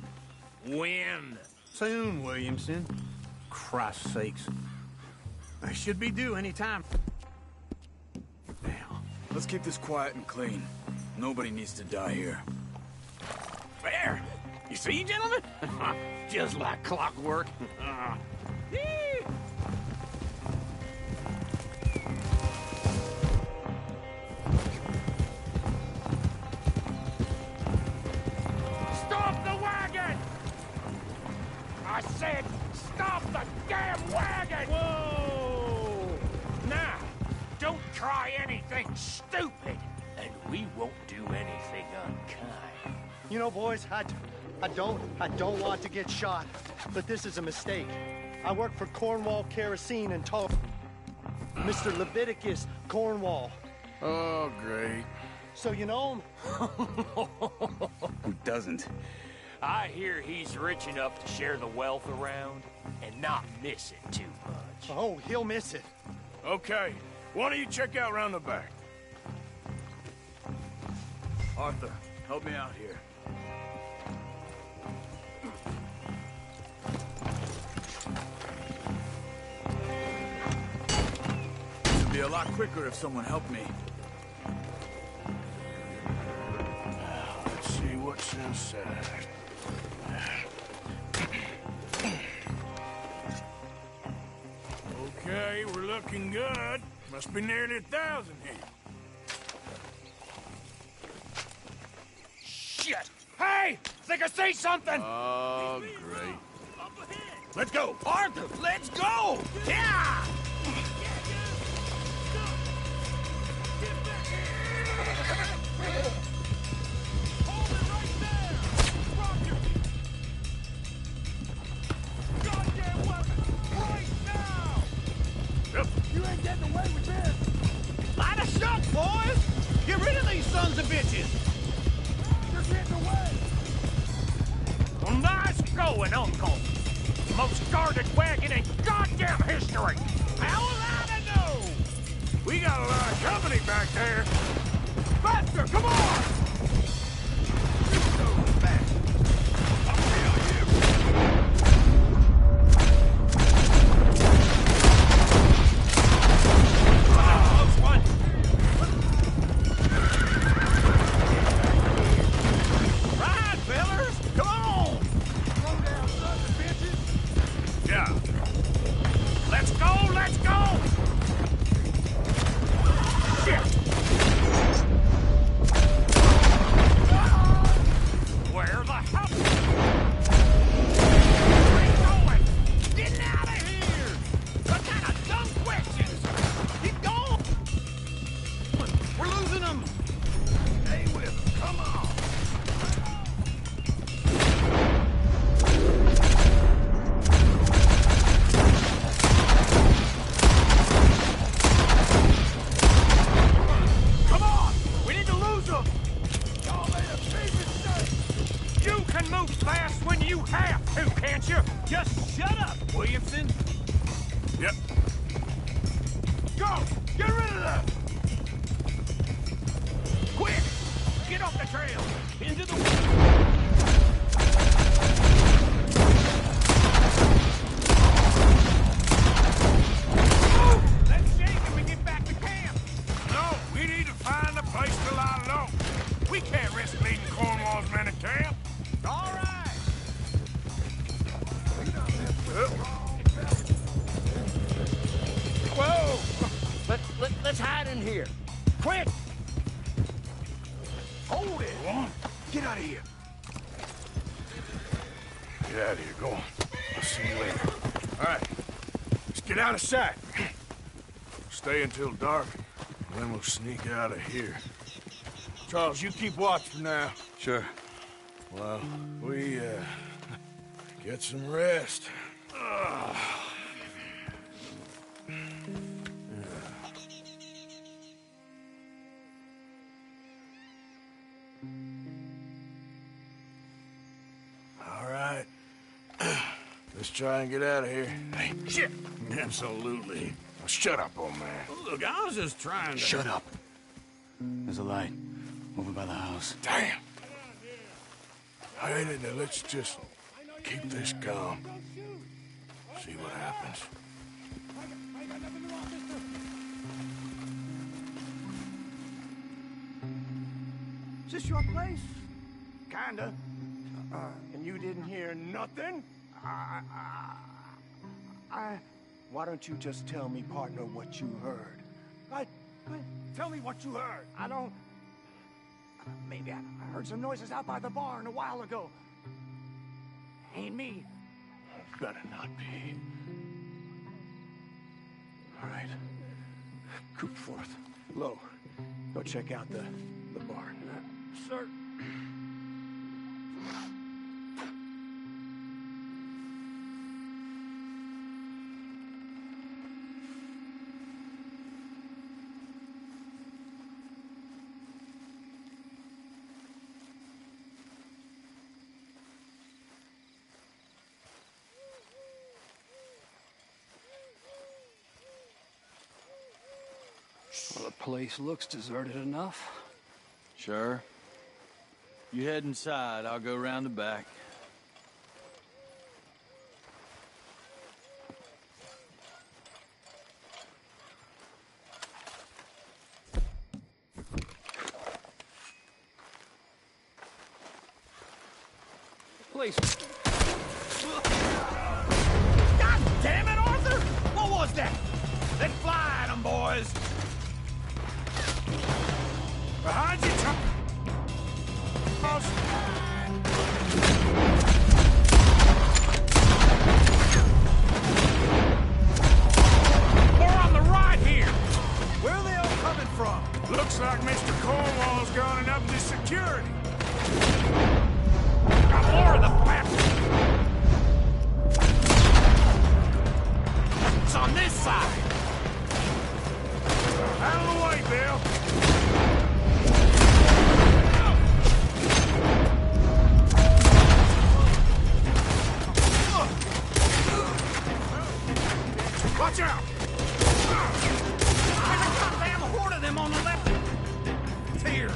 When? Soon, Williamson. Christ's sakes. I should be due any time. Now. Let's keep this quiet and clean. Nobody needs to die here. There! You see, gentlemen? Just like clockwork. Stop the wagon! I said, stop the damn wagon! Whoa! Now, don't try anything stupid, and we won't do anything unkind. You know, boys, I don't want to get shot, but this is a mistake. I work for Cornwall Kerosene and Mr. Leviticus Cornwall. Oh, great. So you know him? Who doesn't? I hear he's rich enough to share the wealth around and not miss it too much. Oh, he'll miss it. Okay, why don't you check out round the back? Arthur, help me out here. It'd be a lot quicker if someone helped me. Let's see what's inside. Okay, we're looking good. Must be nearly 1,000 here. Shit! Hey! Think I see something! Oh, great. Let's go! Arthur, let's go! Yeah! You ain't getting away with this! Light a shot, boys! Get rid of these sons of bitches! You're getting away! Well, nice going, Uncle! Most guarded wagon in goddamn history! How will I know? We got a lot of company back there. Faster, come on! Let's hide in here. Quick! Hold it! Go on. Get out of here. Get out of here. Go on. I'll see you later. All right. Let's get out of sight. Stay until dark, and then we'll sneak out of here. Charles, you keep watch for now. Sure. Well, we, get some rest. All right. Let's try and get out of here. Hey, shit! Absolutely. Now shut up, old man. Look, I was just trying to... Shut up. There's a light over by the house. Damn. All right, now let's just keep this calm. See what happens. Is this your place? Kinda. And you didn't hear nothing? Why don't you just tell me, partner, what you heard? Tell me what you heard. I don't... Maybe I heard some noises out by the barn a while ago. Ain't me. Better not be. All right. Coopforth. Low. Go check out the barn. Sir. Place looks deserted enough. Sure. You head inside, I'll go round the back. Please. God damn it, Arthur! What was that? Let's fly at 'em, boys! Behind you, Charles! More on the right here! Where are they all coming from? Looks like Mr. Cornwall's gone and upped his security. Got more of the bastards! It's on this side! Out of the way, Bill! Watch out! There's a goddamn horde of them on the left! It's here!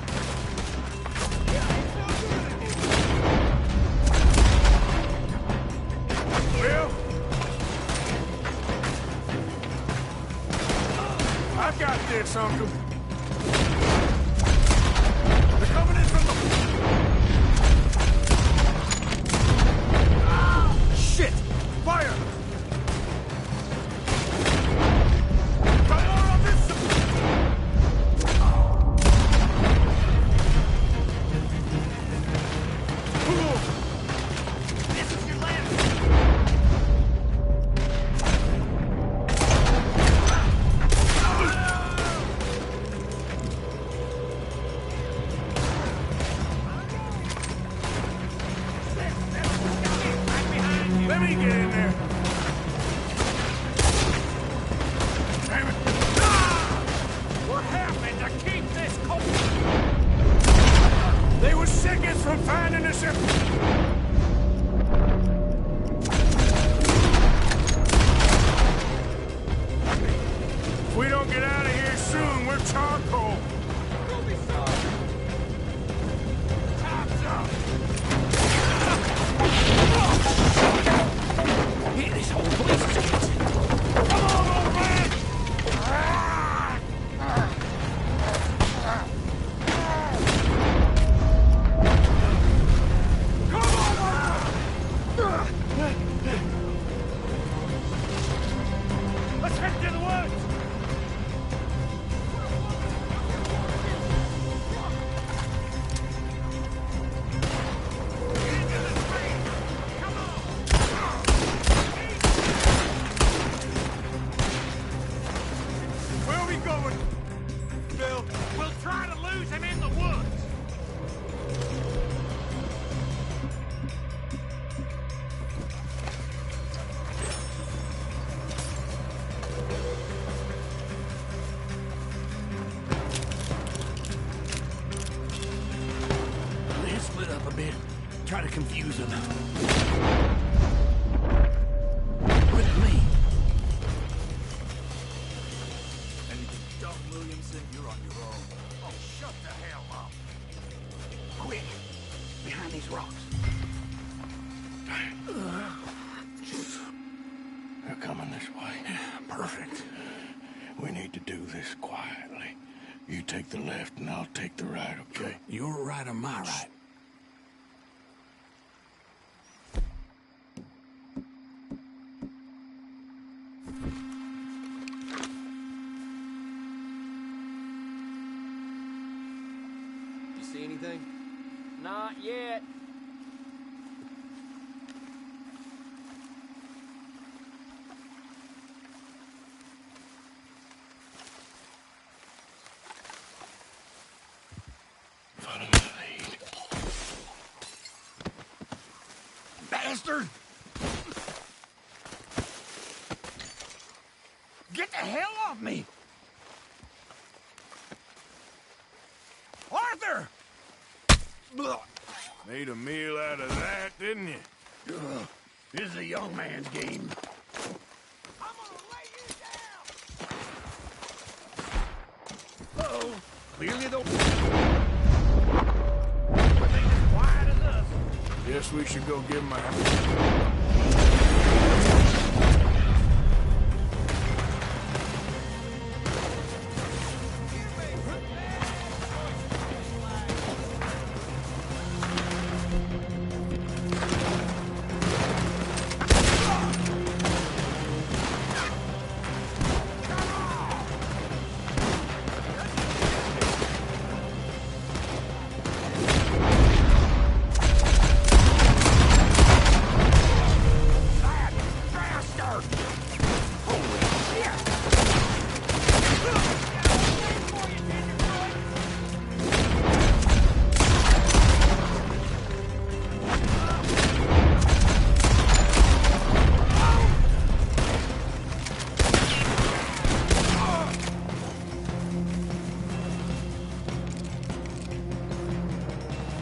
Bill? I've got this, Uncle. They're coming in from the... Ah! Shit! Fire! Come on this side! This is your land! Let me get in there. Damn it. What happened to keep this cold? They were seconds from finding us. If we don't get out of here soon, we're charcoal. Time's up! Hit this whole place is getting... Come on, old man! Come on! Let's head to the woods! Where are we going, Bill? We'll try to lose him in the woods! Let's split up a bit. Try to confuse them. With me. Anything Doc Williamson, you're on your own. Oh, shut the hell up! Quick. Behind these rocks. They're coming this way. Perfect. We need to do this quietly. You take the left and I'll take the right, okay? Your right or my right? You see anything? Not yet. Follow my lead. Bastard! Get the hell off me! Arthur! Made a meal out of that, didn't you? This is a young man's game. I'm gonna lay you down! Clearly the... Everything as quiet as us. Guess we should go give him a...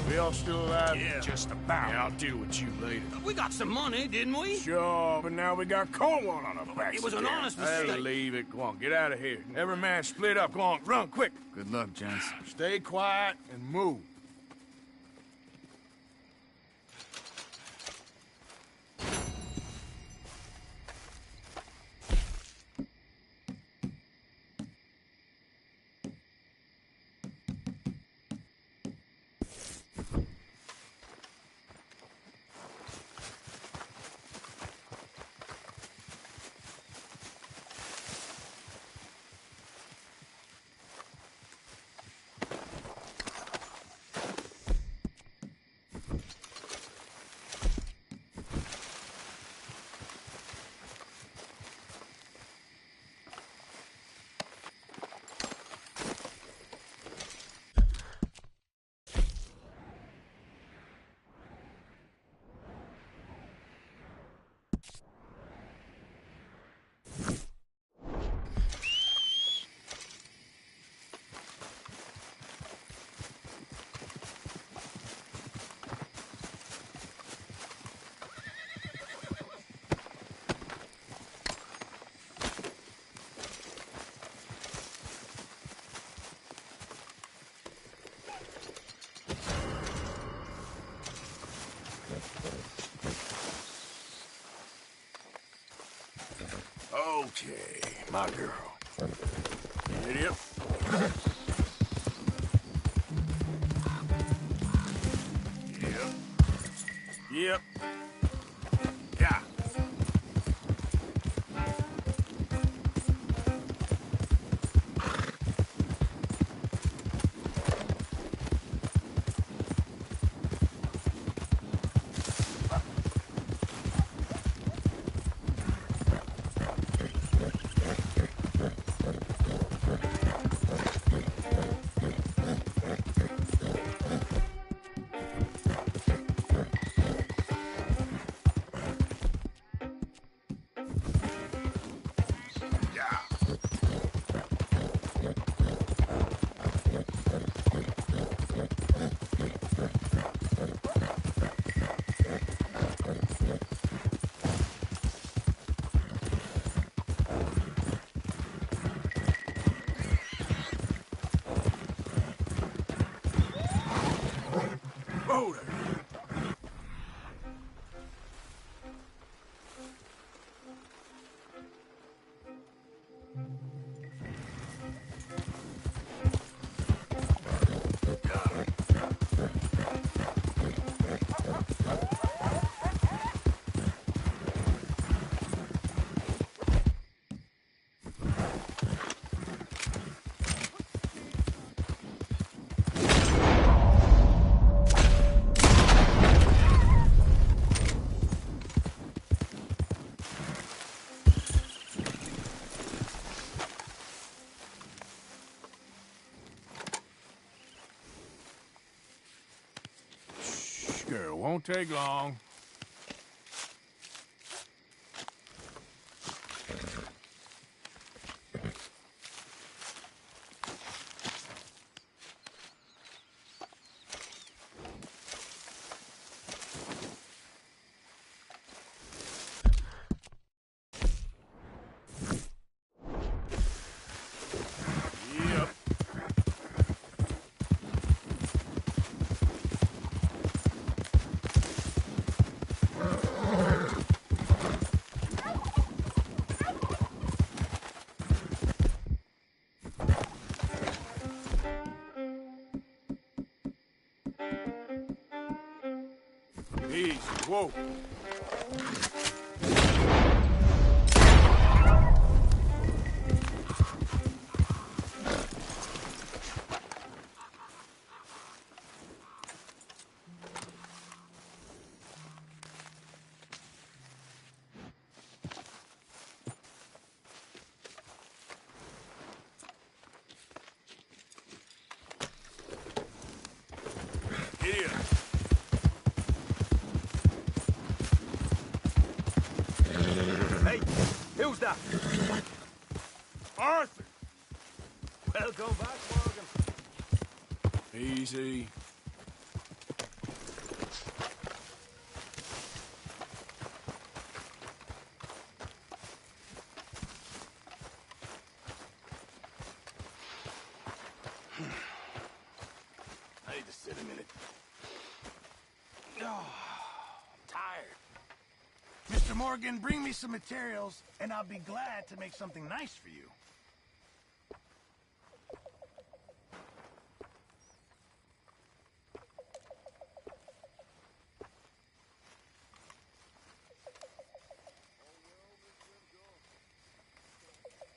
We all still alive? Yeah, just about. Yeah, I'll deal with you later. We got some money, didn't we? Sure, but now we got Cornwall on our backs. It was an again. honest Hey, mistake. leave it. Go on, get out of here. Every man split up. Go on, run, quick. Good luck, gents. Stay quiet and move. Okay, my girl. Idiot. Yep. Yep. Yeah. Hold it. Girl, won't take long. Yep. Easy, whoa. Here. Hey, who's that? Arthur! Welcome back, Morgan. Easy. I need to sit a minute. Oh, I'm tired. Mr. Morgan, bring me some materials, and I'll be glad to make something nice for you.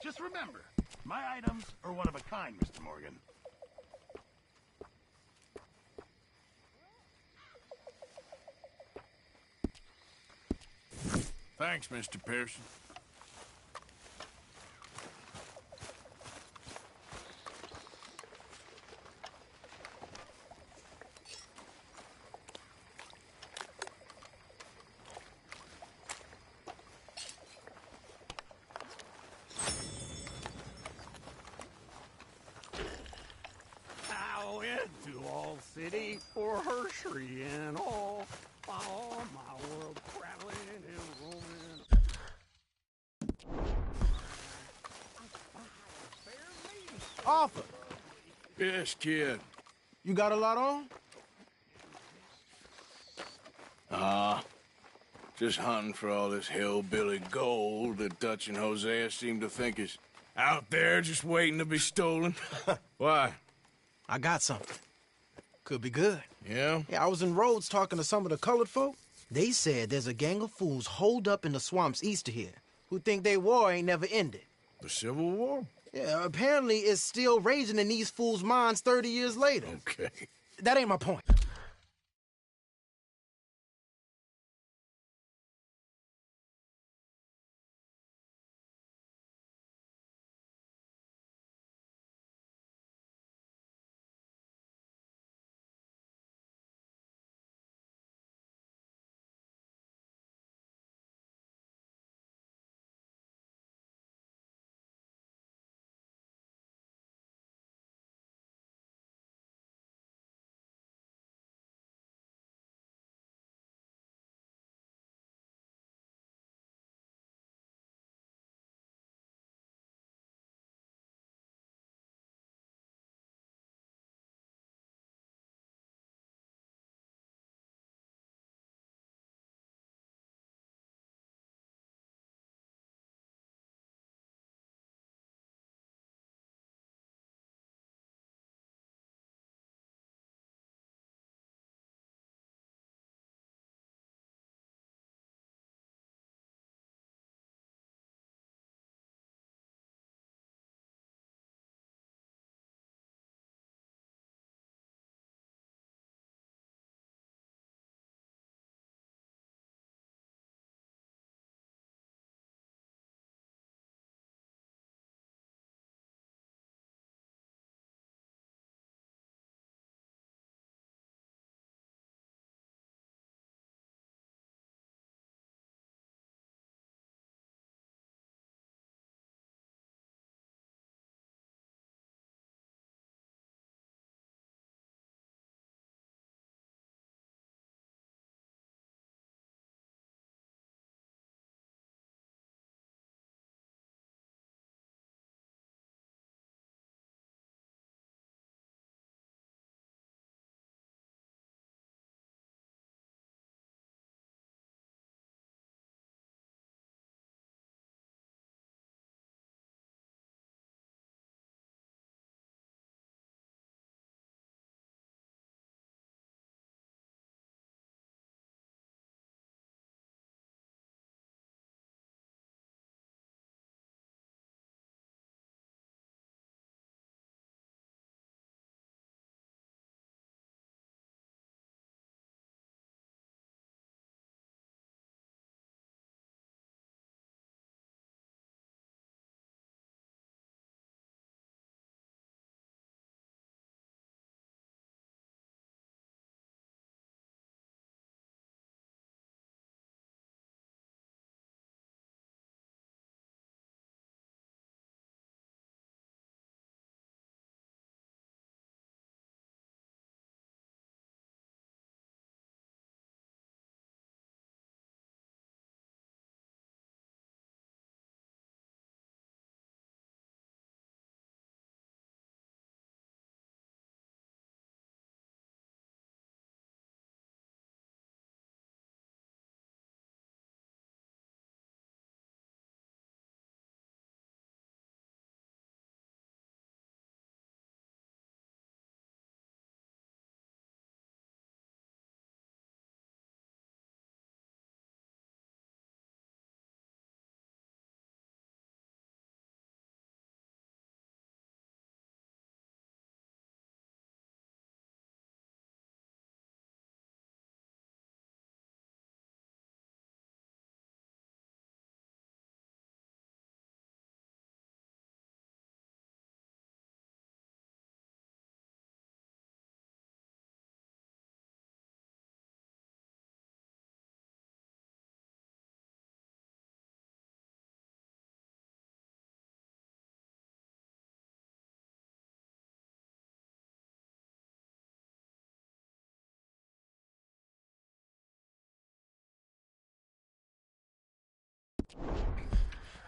Just remember, my items are one of a kind, Mr. Morgan. Thanks, Mr. Pearson. I went to All City for Hershey and all my world traveling and roaming. Arthur, Yes, kid. you got a lot on? Just hunting for all this hillbilly gold that Dutch and Hosea seem to think is out there just waiting to be stolen. Why? I got something. Could be good. Yeah? Yeah, I was in Rhodes talking to some of the colored folk. They said there's a gang of fools holed up in the swamps east of here who think their war ain't never ended. The Civil War? Yeah, apparently it's still raging in these fools' minds 30 years later. Okay. That ain't my point.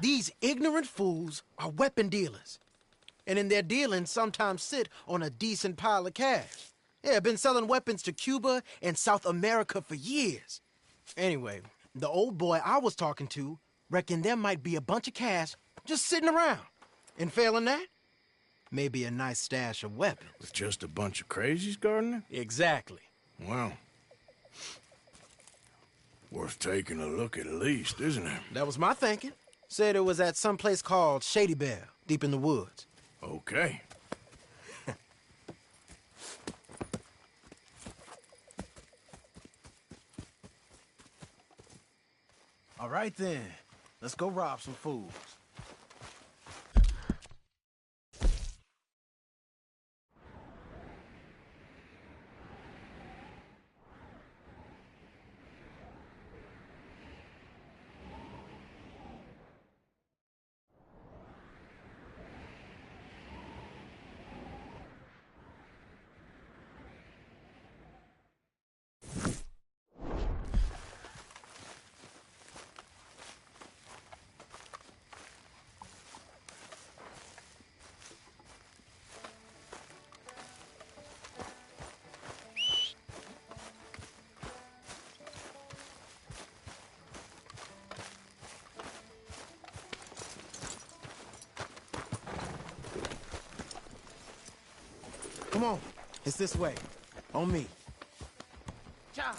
These ignorant fools are weapon dealers. And in their dealing sometimes sit on a decent pile of cash. Yeah, been selling weapons to Cuba and South America for years. Anyway, the old boy I was talking to reckoned there might be a bunch of cash just sitting around. And failing that, maybe a nice stash of weapons. With just a bunch of crazies guarding it? Exactly. Well, worth taking a look at least, isn't it? That was my thinking. Said it was at some place called Shady Belle, deep in the woods. Okay. All right then, let's go rob some fools. Come on, it's this way. On me. Cha!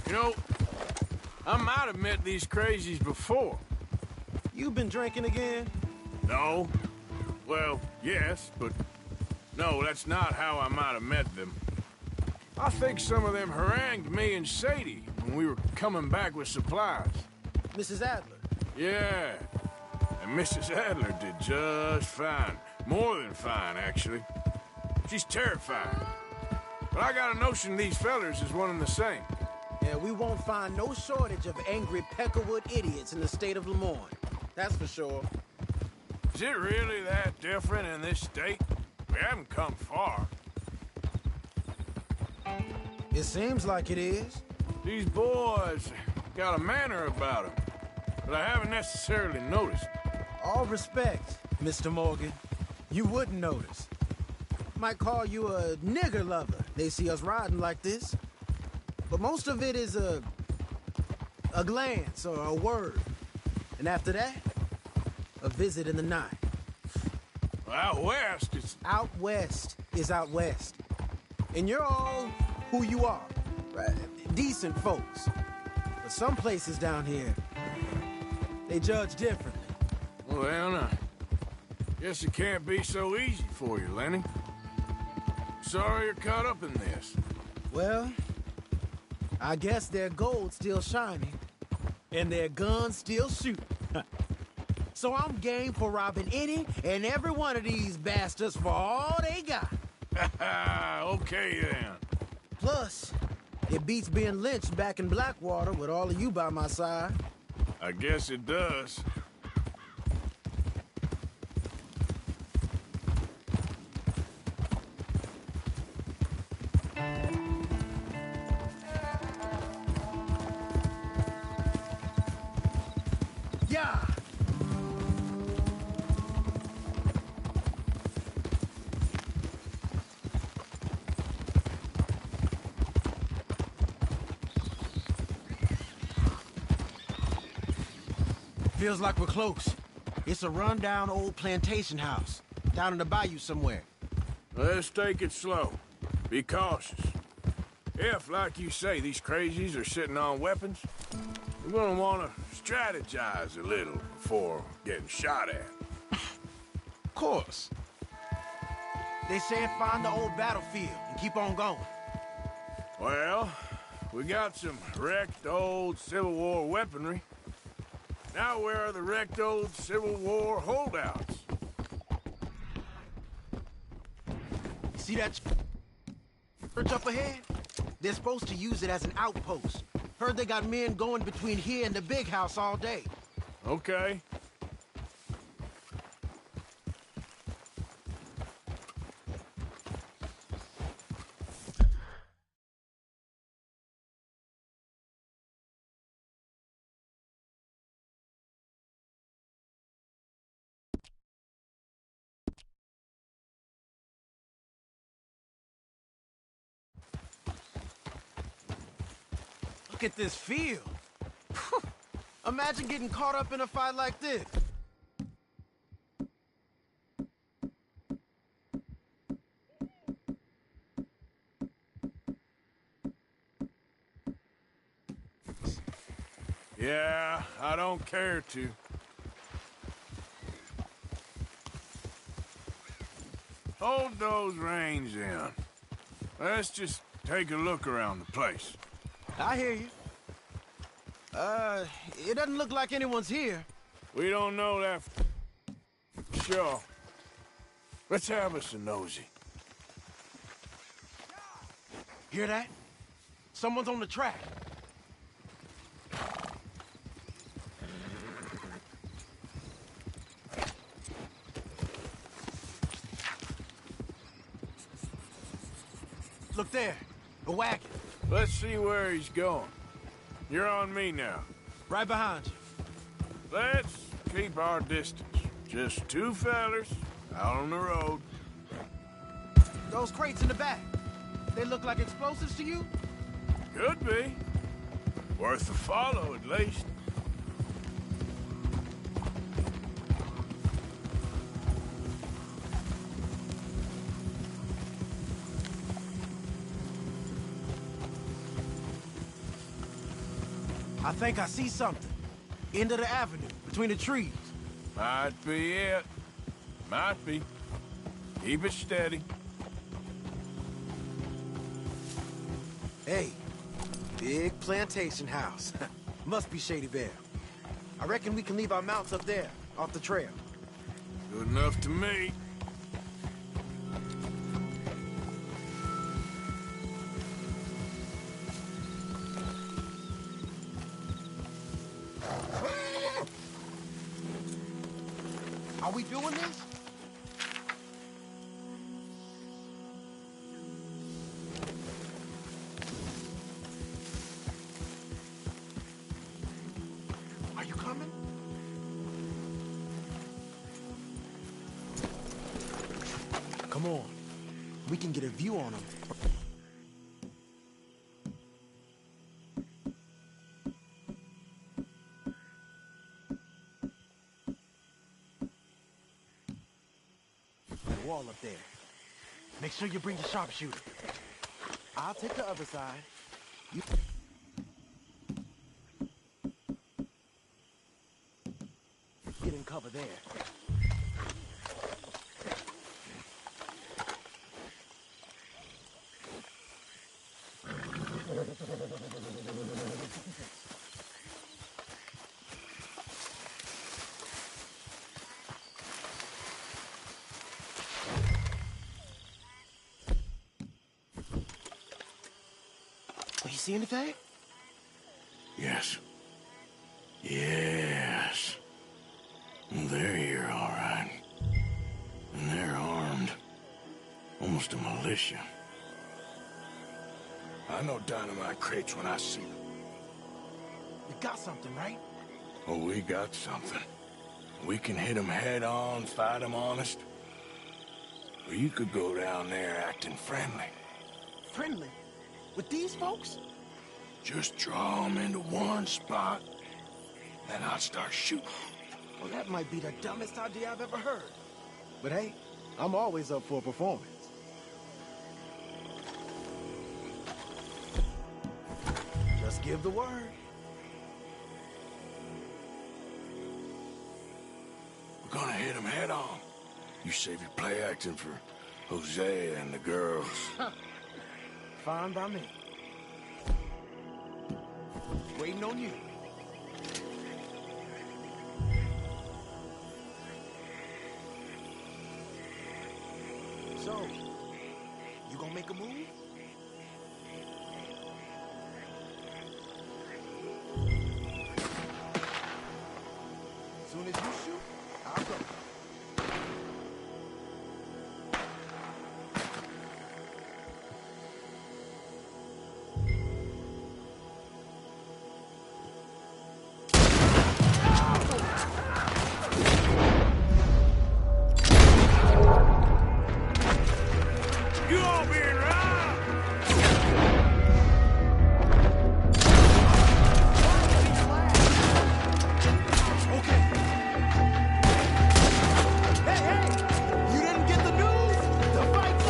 You know, I might have met these crazies before. You been drinking again? No. Well, yes, but no, that's not how I might have met them. I think some of them harangued me and Sadie when we were coming back with supplies. Mrs. Adler? Yeah. And Mrs. Adler did just fine. More than fine, actually. She's terrified. But I got a notion these fellers is one and the same. Yeah, we won't find no shortage of angry Peckerwood idiots in the state of Lemoyne. That's for sure. Is it really that different in this state? We haven't come far. It seems like it is. These boys got a manner about them, but I haven't necessarily noticed. All respect, Mr. Morgan. You wouldn't notice. Might call you a nigger lover. They see us riding like this. But most of it is a glance or a word. And after that, a visit in the night. Out west, it's... Out west is out west. And you're all who you are. Right? Decent folks. But some places down here, they judge differently. Well, now, guess it can't be so easy for you, Lenny. Sorry you're caught up in this. Well, I guess their gold's still shining, and their guns still shooting. So I'm game for robbing any and every one of these bastards for all they got. Okay, then. Plus, it beats being lynched back in Blackwater with all of you by my side. I guess it does. Yeah! Feels like we're close. It's a rundown old plantation house, down in the bayou somewhere. Let's take it slow. Be cautious. If, like you say, these crazies are sitting on weapons, we're gonna want to strategize a little before getting shot at. Of course. They said find the old battlefield and keep on going. Well, we got some wrecked old Civil War weaponry. Now where are the wrecked old Civil War holdouts? See that church up ahead? They're supposed to use it as an outpost. Heard they got men going between here and the big house all day. Okay. Look at this field. Imagine getting caught up in a fight like this. Yeah, I don't care to. Hold those reins in. Let's just take a look around the place. I hear you. It doesn't look like anyone's here. We don't know that for sure. Let's have us a nosy. Hear that? Someone's on the track. Look there, a wagon. Let's see where he's going. You're on me now. Right behind you. Let's keep our distance. Just two fellers out on the road. Those crates in the back, they look like explosives to you? Could be. Worth a follow, at least. I think I see something. End of the avenue, between the trees. Might be it. Might be. Keep it steady. Hey, big plantation house. Must be Shady Bear. I reckon we can leave our mounts up there, off the trail. Good enough to me. Are we doing this? Are you coming? Come on. We can get a view on them. The wall up there. Make sure you bring your sharpshooter. I'll take the other side. You... Get in cover there. You see anything? Yes. Yes. They're here, all right. And they're armed. Almost a militia. I know dynamite crates when I see them. You got something, right? Oh, we got something. We can hit them head on, fight them honest. Or you could go down there acting friendly. Friendly? With these folks? Just draw them into one spot, then I'll start shooting. Well, that might be the dumbest idea I've ever heard. But hey, I'm always up for a performance. Just give the word. We're gonna hit him head on. You save your play acting for Hosea and the girls. Fine by me. Waiting on you. So, you gonna make a move? Soon as you shoot, I'll go. You all being robbed! You didn't get the news? The fight's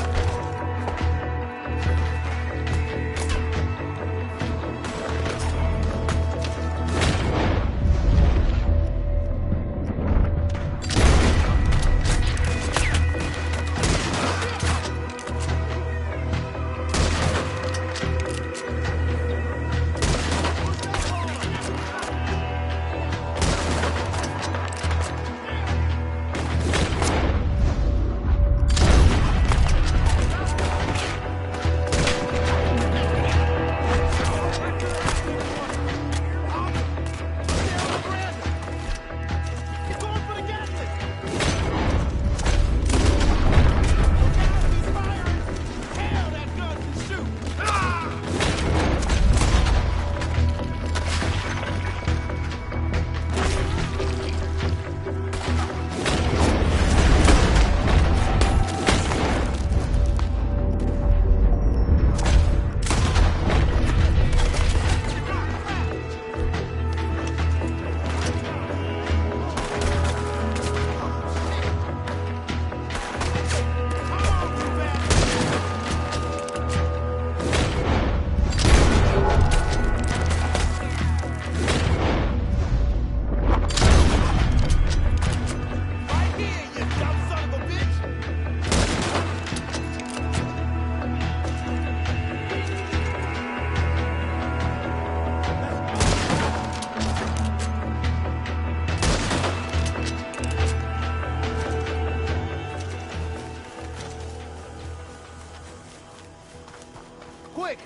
quick!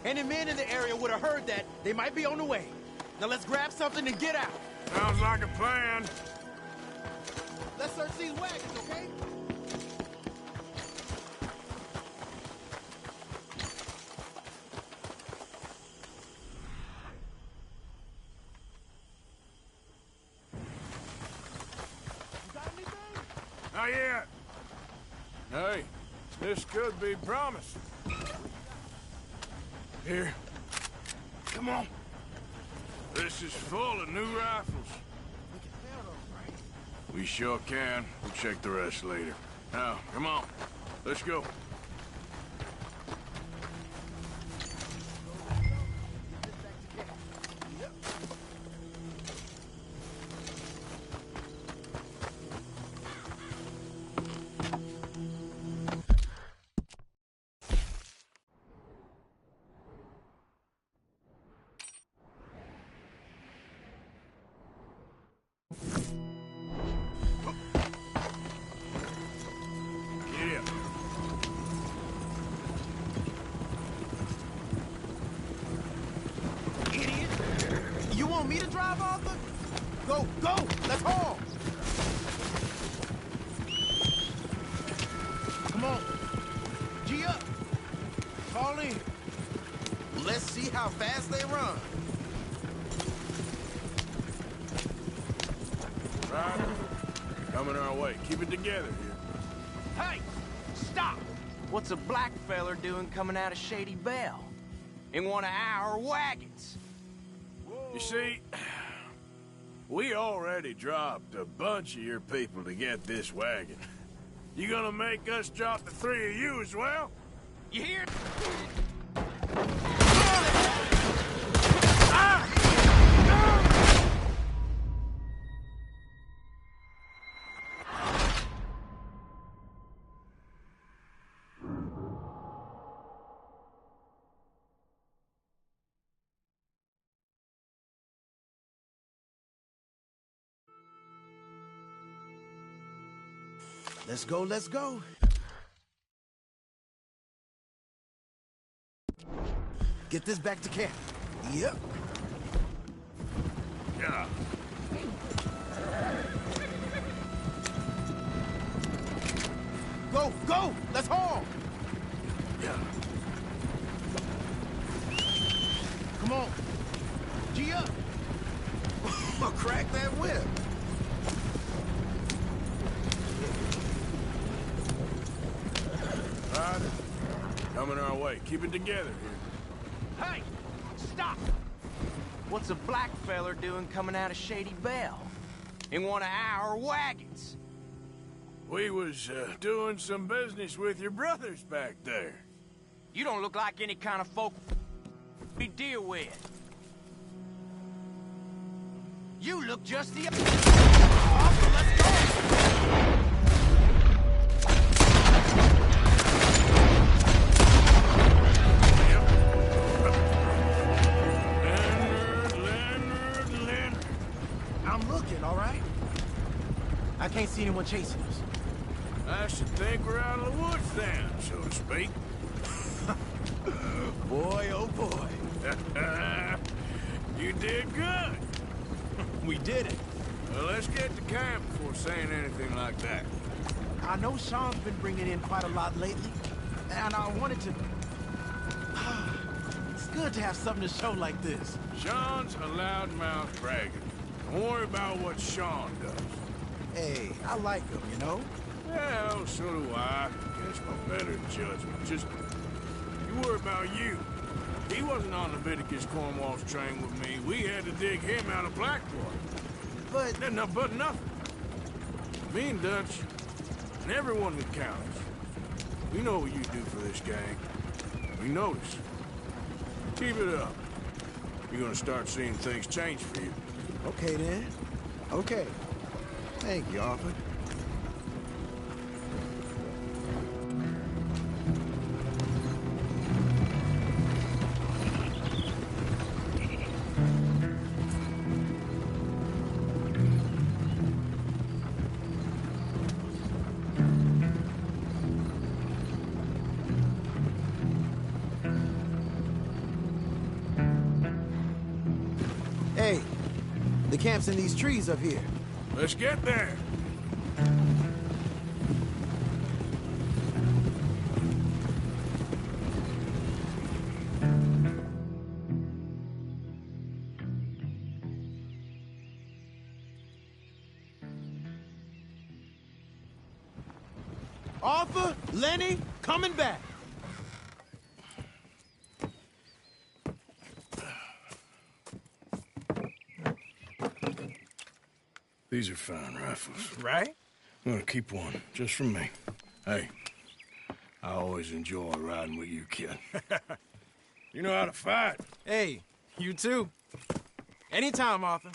Any men in the area would have heard that. They might be on the way. Now let's grab something and get out. Sounds like a plan. Let's search these wagons, okay? Not yet. Hey, this could be promising. Here. Come on. This is full of new rifles. We sure can. We'll check the rest later. Now, come on. Let's go. You want me to drive, Arthur? Go, go! Let's haul! Come on. G up. Fall in. Let's see how fast they run. Right. Coming our way. Keep it together here. Hey! Stop! What's a black feller doing coming out of Shady Belle? In one of our wagons? You see, we already dropped a bunch of your people to get this wagon. You gonna make us drop the three of you as well? You hear? Let's go, let's go. Get this back to camp. Yep. Yeah. Go, go! Let's haul! Yeah. Come on. G up. I'll crack that whip. Right. Coming our way. Keep it together here. Hey! Stop! What's a black feller doing coming out of Shady Belle? In one of our wagons? We was doing some business with your brothers back there. You don't look like any kind of folk we deal with. You look just the... Arthur, let's go! Leonard. I'm looking, all right? I can't see anyone chasing us. I should think we're out of the woods then, so to speak. Boy, oh boy. You did good. We did it. Well, let's get to camp before saying anything like that. I know Sean's been bringing in quite a lot lately, and I wanted to... It's good to have something to show like this. Sean's a loudmouth bragger. Don't worry about what Sean does. Hey, I like him, you know? Well, so do I. Guess my better judgment. Just, you worry about you. He wasn't on Leviticus Cornwall's train with me. We had to dig him out of Blackwater. But... No, but nothing. Me and Dutch, and everyone who counts, we know what you do for this gang. We notice. Keep it up. You're gonna start seeing things change for you. Okay, then. Okay. Thank you, Arthur. Hey, the camp's in these trees up here. Let's get there. Arthur, Lenny, coming back. These are fine rifles. Right? I'm gonna keep one, just for me. Hey, I always enjoy riding with you, kid. You know how to fight. Hey, you too. Anytime, Arthur.